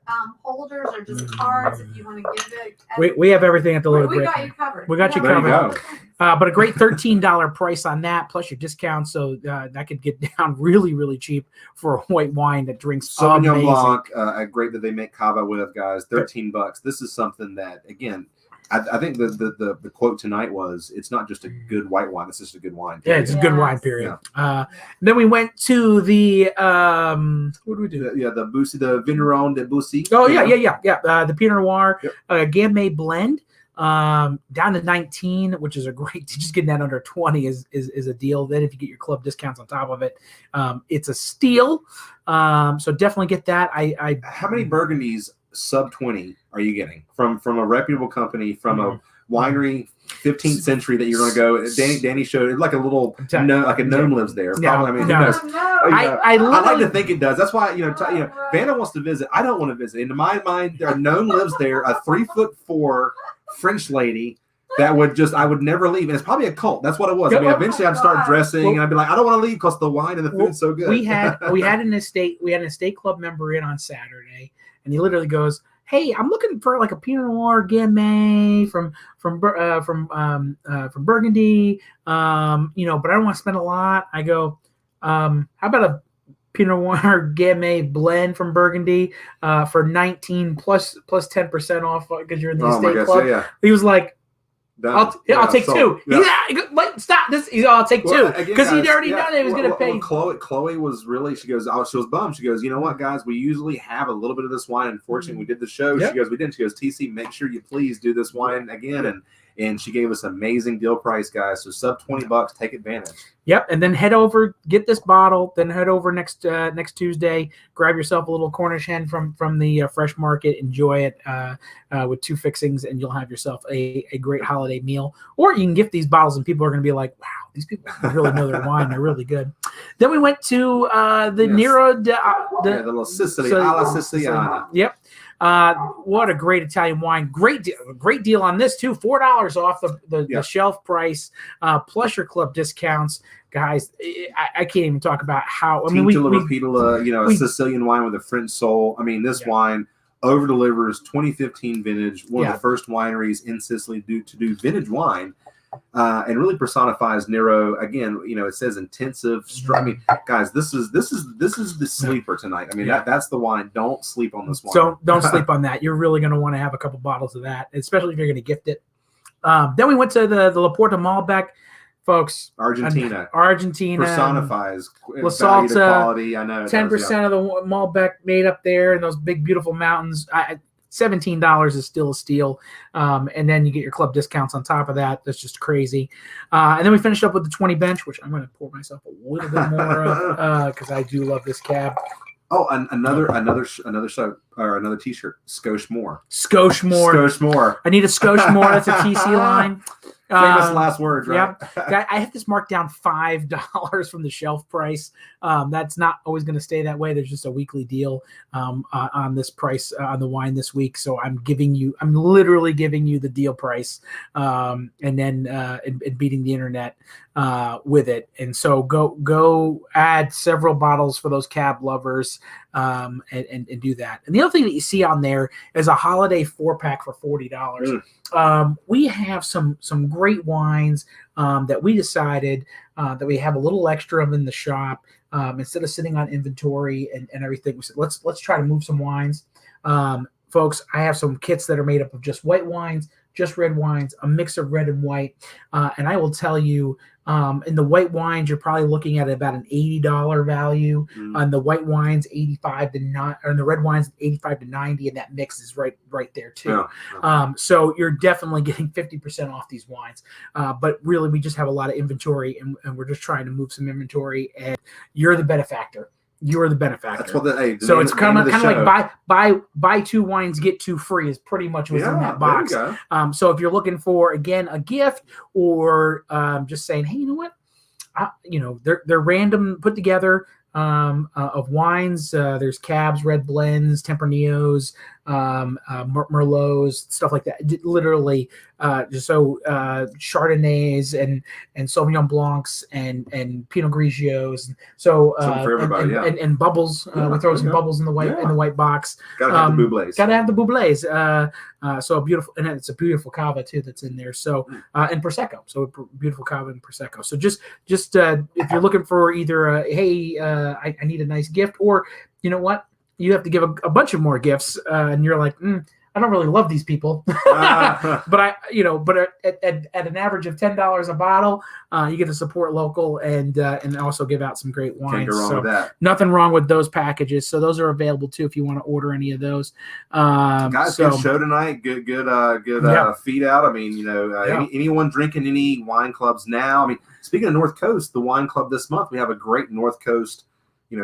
C: holders or just cards if you want to give it.
A: We have everything at the Little
C: we
A: Brick.
C: got you covered.
A: We got you
B: There you
A: covered.
B: go.
A: But a great $13 price on that, plus your discount, so that could get down really, really cheap for a white wine that drinks
B: Sauvignon
A: amazing.
B: Blanc, great that they make cava with, guys. $13. This is something that, again, I think the quote tonight was, it's not just a good white wine, it's just a good wine.
A: Yeah, it's a good
C: Yes.
A: wine, period. Then we went to the what do we do?
B: The Boussy, the Vigneron de Boussy.
A: Oh yeah. The Pinot Noir
B: Yep.
A: Gamay blend, down to 19, which is a great. Just getting that under 20 is a deal. Then if you get your club discounts on top of it, it's a steal. So definitely get that.
B: How many Burgundies sub 20 are you getting from a reputable company, from a winery 15th century that you're going to go? Danny showed it like a little like a gnome lives there.
A: Yeah.
B: Probably, I mean,
A: No.
B: who knows?
C: Oh, no.
B: Yeah.
A: I
B: I like
A: literally
B: to think it does. That's why,
C: Right.
B: Vanna wants to visit. I don't want to visit. In my mind, a gnome lives there, a 3'4" French lady that I would never leave. And it's probably a cult. That's what it was. I mean,
A: Yeah.
B: eventually I'd start dressing and I'd be like, I don't want to leave because the wine and the food's so good.
A: we had an estate club member in on Saturday, and he literally goes, "Hey, I'm looking for like a Pinot Noir Gamay from Burgundy, but I don't want to spend a lot." I go, "How about a Pinot Noir Gamay blend from Burgundy for 19 plus 10% off because you're in the
B: Oh my
A: estate
B: gosh,
A: club?"
B: yeah.
A: He was like,
B: Done.
A: I'll take
B: sold.
A: two.
B: Yeah.
A: Stop this. I'll take
B: Well,
A: two
B: again,
A: because he'd
B: guys,
A: already known he was going to pay.
B: Chloe was really, she was bummed. She goes, you know what, guys, we usually have a little bit of this wine. Unfortunately, we did the show.
A: Yeah.
B: She goes, we didn't. She goes, TC, make sure you please do this wine again. And she gave us an amazing deal price, guys. So sub $20, take advantage.
A: Yep, and then head over, get this bottle. Then head over next Tuesday. Grab yourself a little Cornish hen from the Fresh Market. Enjoy it with two fixings, and you'll have yourself a great holiday meal. Or you can gift these bottles, and people are going to be like, "Wow, these people really know their wine. They're really good." Then we went to the
B: Yes.
A: Nero.
B: The little Sicily, alla Siciliana.
A: Yep. What a great Italian wine. Great deal on this too. $4 off the shelf price, plus your club discounts. Guys, I can't even talk about how. I mean,
B: Tinto Rapitola,
A: we-
B: a Sicilian wine with a French soul. I mean, this wine over delivers. 2015 vintage, one of the first wineries in Sicily to do vintage wine, and really personifies Nero. Again, it says intensive. I mean, guys, this is the sleeper tonight. I mean, that's the wine. Don't sleep on this wine.
A: So don't sleep on that. You're really going to want to have a couple bottles of that, especially if you're going to gift it. Then we went to the La Porta Malbec. Folks,
B: Argentina personifies
A: La
B: value to
A: Salsa,
B: quality. I know
A: 10% of the Malbec made up there in those big, beautiful mountains. $17 is still a steal. And then you get your club discounts on top of that. That's just crazy. And then we finished up with the 20 bench, which I'm going to pour myself a little bit more of because I do love this cab.
B: Oh, another shirt or another T-shirt. Skosh More.
A: Skosh More.
B: Skosh More.
A: I need a Skosh More. That's a TC line.
B: Famous last words, right?
A: Yep. I have this marked down $5 from the shelf price. That's not always going to stay that way. There's just a weekly deal on this price on the wine this week. So I'm literally giving you the deal price, and then and beating the internet with it. And so go add several bottles for those cab lovers, and do that. And the other thing that you see on there is a holiday 4-pack for $40. We have some great wines that we decided that we have a little extra of in the shop. Instead of sitting on inventory and everything, we said let's try to move some wines. Folks, I have some kits that are made up of just white wines, just red wines, a mix of red and white. And I will tell you, in the white wines, you're probably looking at about an $80 value. On the white wines, 85 to 9, or the red wines, 85 to 90, and that mix is right there too. So you're definitely getting 50% off these wines. But really, we just have a lot of inventory, and we're just trying to move some inventory. And you're the benefactor. You're the benefactor.
B: That's what
A: so it's kind of like buy two wines, get two free is pretty much what's in that box.
B: There you go.
A: So if you're looking for, again, a gift or just saying, hey, you know what? they're random put together of wines. There's Cabs, Red Blends, Tempraneos, Merlots, stuff like that. Literally, Chardonnays and Sauvignon Blancs and Pinot Grigios. So
B: Something for everybody,
A: and bubbles. We throw some bubbles in the white box.
B: Gotta have the bublés.
A: Gotta have the bublés. So beautiful, and it's a beautiful cava too that's in there. So and prosecco. So beautiful cava and prosecco. So just if you're looking for either I need a nice gift, or you know what, you have to give a bunch of more gifts, and you're like, I don't really love these people, but at an average of $10 a bottle, you get to support local and also give out some great wines.
B: Can't go wrong with that.
A: Nothing wrong with those packages. So those are available too if you want to order any of those.
B: Guys, good show tonight. Good feed out. I mean, anyone drinking any wine clubs now? I mean, speaking of North Coast, the wine club this month, we have a great North Coast,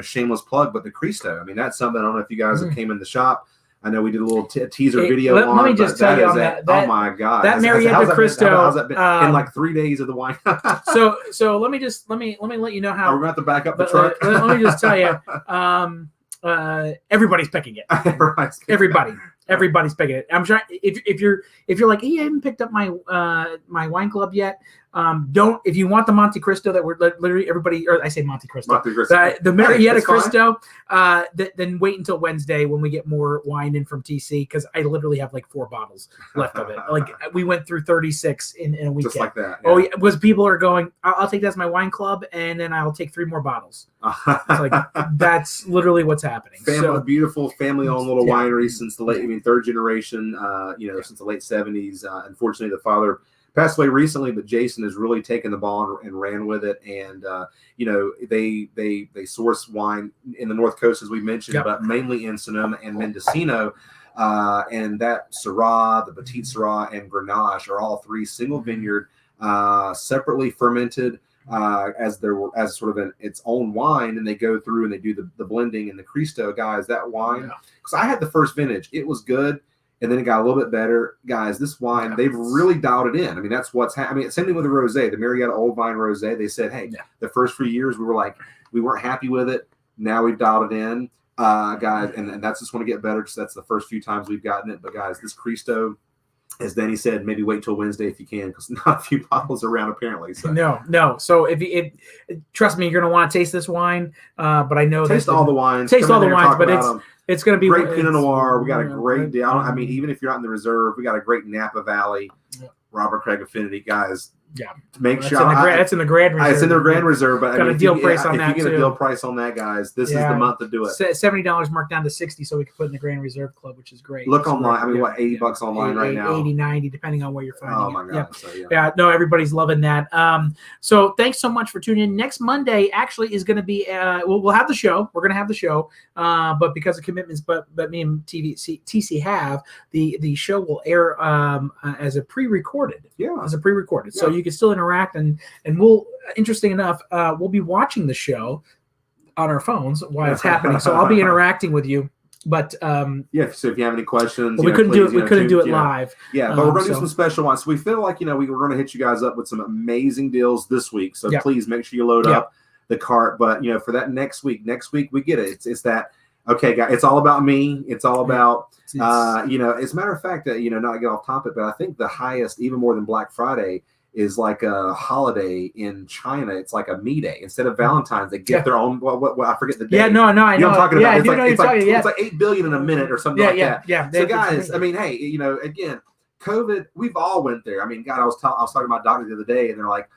B: shameless plug, but the Cristo. I mean, that's something. I don't know if you guys have came in the shop. I know we did a little teaser video on
A: let me just tell you on that.
B: Oh my God!
A: That Marietta Cristo.
B: How's that been in like 3 days of the wine?
A: so let me let you know how.
B: We're going to have to back up the truck.
A: Let me just tell you. Everybody's picking it. Everybody's picking it. I'm trying. If you're like, hey, I haven't picked up my my wine club yet. Don't, if you want the Monte Cristo that we're literally everybody, or I say Monte Cristo, the Marietta Cristo, then wait until Wednesday when we get more wine in from TC, because I literally have like 4 bottles left of it. Like we went through 36 in a weekend.
B: Just like that.
A: Yeah. Oh, yeah, was people are going, I'll take that as my wine club, and then I'll take 3 more bottles. It's like that's literally what's happening.
B: Beautiful family-owned little winery since the third generation. Since the late 70s. Unfortunately, the father passed away recently, but Jason has really taken the ball and ran with it. And they source wine in the North Coast, as we mentioned, but mainly in Sonoma and Mendocino. And that Syrah, the Petite Syrah, and Grenache are all 3 single vineyard, separately fermented as sort of its own wine. And they go through and they do the blending and the Cristo. Guys, that wine, because I had the first vintage, it was good. And then it got a little bit better. Guys, this wine, they've really dialed it in. I mean, that's what's happening. I mean, same thing with the rosé, the Marietta Old Vine rosé. They said, hey, the first few years we were like, we weren't happy with it. Now we've dialed it in, guys. And that's just going to get better because that's the first few times we've gotten it. But guys, this Cristo, as Danny said, maybe wait till Wednesday if you can, because not a few bottles around apparently. So.
A: No. So if trust me, you're going to want to taste this wine. But I know
B: taste all the wines.
A: Taste all the wines, but it's going to be
B: great Pinot Noir. We got a great deal. I mean, even if you're not in the reserve, we got a great Napa Valley, Robert Craig Affinity, guys.
A: Yeah,
B: make sure
A: that's in the Grand Reserve.
B: It's in the Grand Reserve, but
A: got a deal price on that.
B: If you get a deal price on that, guys, this is the month to do it.
A: $70 marked down to $60, so we can put in the Grand Reserve Club, which is great.
B: Look online. I mean, what, $80 online right now?
A: 80, 90, depending on where you're finding it.
B: Oh my God!
A: No, everybody's loving that. So thanks so much for tuning in. Next Monday actually is going to be. We'll have the show. We're going to have the show, but because of commitments, but me and TC have the show will air as a pre-recorded. So you can still interact. And we'll, interesting enough, we'll be watching the show on our phones while it's happening. So I'll be interacting with you. But
B: so if you have any questions,
A: we couldn't do it live.
B: Yeah, but we're going to do some special ones. So we feel like we were going to hit you guys up with some amazing deals this week. So please make sure you load up the cart. But for that next week we get it. It's that. Okay, guys, it's all about me. It's all about, as a matter of fact, not to get off topic, but I think the highest, even more than Black Friday, is like a holiday in China. It's like a me day. Instead of Valentine's, they get their own, I forget the day.
A: Yeah, no, I know.
B: You know what I'm talking about?
A: It's
B: like 8 billion in a minute or something like that.
A: Yeah.
B: So guys, I mean, hey, again, COVID, we've all went there. I mean, God, I was talking to my doctor the other day, and they're like,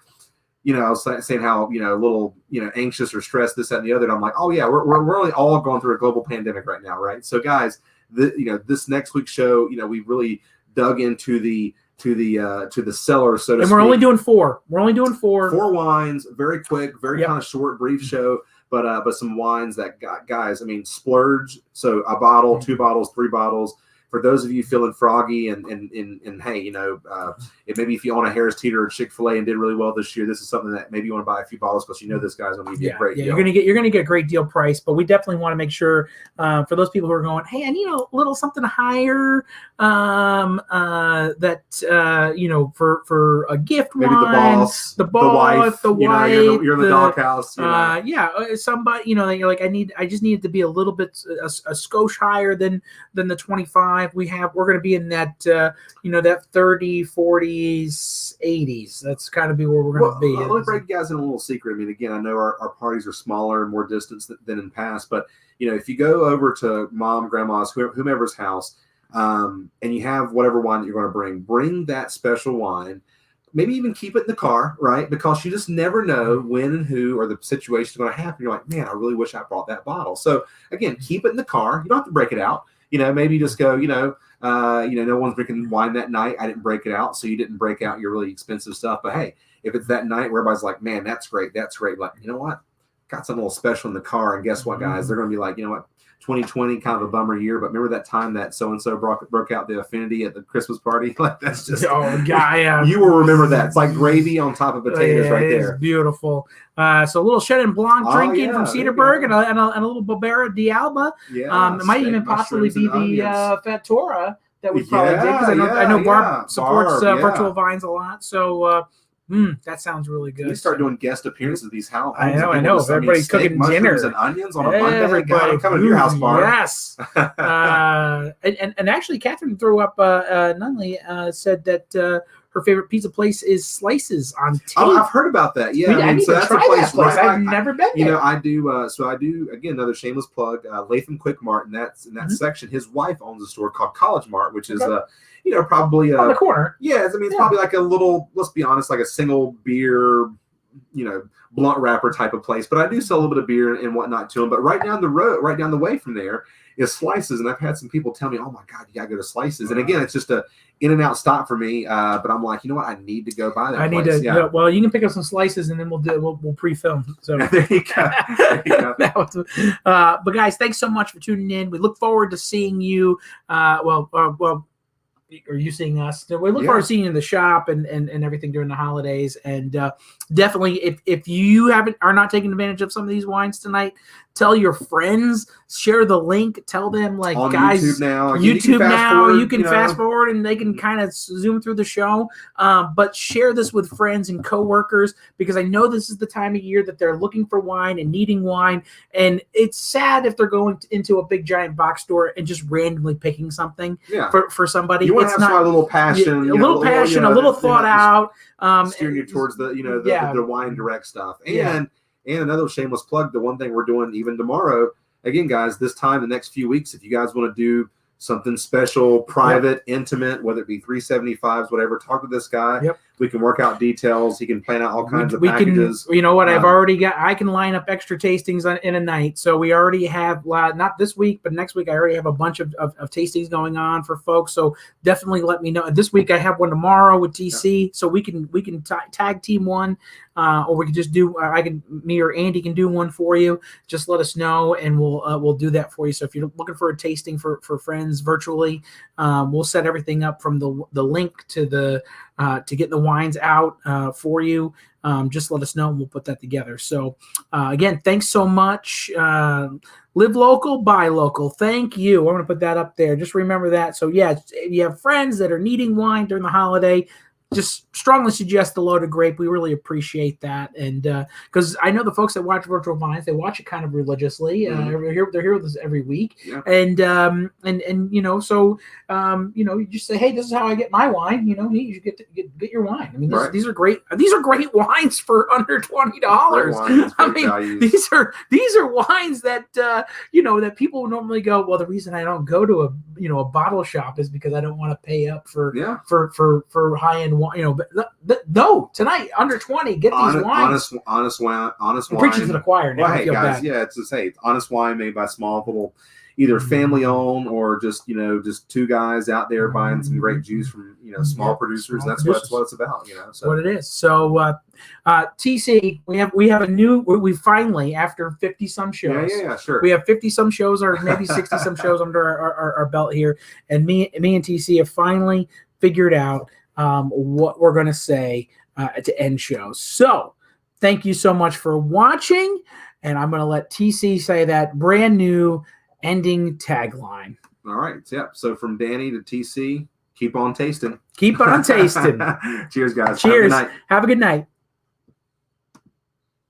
B: I was saying how, a little, anxious or stressed, this, that, and the other. And I'm like, oh yeah, we're really all going through a global pandemic right now. Right. So guys, this next week's show, we really dug into the cellar, so to speak.
A: And we're only doing 4. We're only doing 4.
B: 4 wines, very quick, very kind of short, brief show, but some wines that guys, I mean, splurge. So a bottle, 2 bottles, 3 bottles for those of you feeling froggy and hey, maybe if you own a Harris Teeter or Chick-fil-A and did really well this year, this is something that maybe you want to buy a few bottles because this guy's going to give you a great deal.
A: You're gonna get a great deal price, but we definitely want to make sure for those people who are going, hey, I need a little something higher, for a gift,
B: maybe
A: wine, the wife,
B: you're in the doghouse.
A: Somebody, you're like, I just need it to be a little bit a skosh higher than the 25 we have. We're going to be in that that 30, 40s, 80s. That's kind of be where we're going to be.
B: Let me break you guys in a little secret. I mean, again, I know our parties are smaller and more distant than in the past, but if you go over to mom, grandma's, whomever's house, and you have whatever wine that you're going to bring that special wine. Maybe even keep it in the car, right? Because you just never know when and who or the situation is going to happen. You're like, man, I really wish I brought that bottle. So again, keep it in the car. You don't have to break it out. Maybe you just go, no one's drinking wine that night. I didn't break it out. So you didn't break out your really expensive stuff. But hey, if it's that night where everybody's like, man, that's great. That's great. Like, you know what? Got something a little special in the car. And guess what, guys? They're going to be like, you know what? 2020, kind of a bummer year, but remember that time that so-and-so broke out the Affinity at the Christmas party? Like, that's just, you will remember that. It's like gravy on top of potatoes right there.
A: It's beautiful. So a little Chenin Blanc drinking from Cedarburg and a little Barbera d'Alba.
B: Yeah,
A: it might even possibly be the Fattora that we probably did, because I know Barb supports Virtual Vines a lot. So that sounds really good.
B: We start doing guest appearances at these houses.
A: I know. Everybody's cooking dinner
B: and onions on a Monday. God, I'm coming to your house, Barb.
A: Yes. and actually, Catherine threw up. Nunley said that her favorite pizza place is Slices on Tate.
B: Oh, I've heard about that. Yeah,
A: I need to try that place. I've never been there.
B: I do. So I do. Again, another shameless plug. Latham Quick Mart, and that's in that section. His wife owns a store called College Mart, which is probably
A: on the corner.
B: Yeah, it's probably like a little. Let's be honest, like a single beer, blunt wrapper type of place. But I do sell a little bit of beer and whatnot to them. But right down the way from there is Slices, and I've had some people tell me, "Oh my God, you gotta go to Slices." And again, it's just a in and out stop for me. But I'm like, you know what? I need to go buy that.
A: I need to. Yeah. Well, you can pick up some slices, and then we'll pre-film. So
B: there you go.
A: But guys, thanks so much for tuning in. We look forward to seeing you. Or you seeing us? We look forward to seeing you in the shop and everything during the holidays. And definitely, if you are not taking advantage of some of these wines tonight, tell your friends, share the link, tell them, like,
B: on
A: guys,
B: YouTube now,
A: you can fast forward and they can kind of zoom through the show. But share this with friends and coworkers, because I know this is the time of year that they're looking for wine and needing wine. And it's sad if they're going into a big giant box store and just randomly picking something for somebody.
B: You want to have a little passion,
A: a little thought out.
B: Steering you towards the wine direct stuff. And another shameless plug, the one thing we're doing even tomorrow, again, guys, this time, the next few weeks, if you guys want to do something special, private, intimate, whether it be 375s, whatever, talk with this guy. We can work out details. He can plan out all kinds of packages.
A: I've already got, I can line up extra tastings in a night. So we already have, not this week, but next week, I already have a bunch of tastings going on for folks. So definitely let me know. This week I have one tomorrow with TC. So we can tag team one, or we can just do, me or Andy can do one for you. Just let us know and we'll do that for you. So if you're looking for a tasting for friends virtually, we'll set everything up from the link to to get the wines out for you. Just let us know and we'll put that together. So again, thanks so much. Live local, buy local. Thank you. I'm going to put that up there. Just remember that. So yeah, if you have friends that are needing wine during the holiday, just strongly suggest the Loaded Grape. We really appreciate that. And because I know the folks that watch Virtual Vines, they watch it kind of religiously. They're here with us every week. And so you just say, hey, this is how I get my wine. You get your wine. I mean, these are great. These are great wines for under $20. I mean, these are wines that that people normally go, well, the reason I don't go to a bottle shop is because I don't want to pay up for high end wine. No, tonight under 20, get these wines. Honest wine.
B: Preaching
A: to the choir now.
B: Well, hey guys, it's to say honest wine made by small little either family owned or just just two guys out there buying some great juice from small producers.
A: small
B: That's
A: producers.
B: what it's about. So
A: what it is. So TC, we have a new. We finally, after 50 some shows.
B: yeah, sure.
A: We have 50 some shows, or maybe 60 some shows under our belt here, and me and TC have finally figured out what we're going to say to end shows. So thank you so much for watching, and I'm going to let TC say that brand new ending tagline.
B: All right. Yeah. So from Danny to TC, keep on tasting.
A: Keep on tasting.
B: Cheers, guys.
A: Cheers.
B: Have a good night.
A: Have a good night.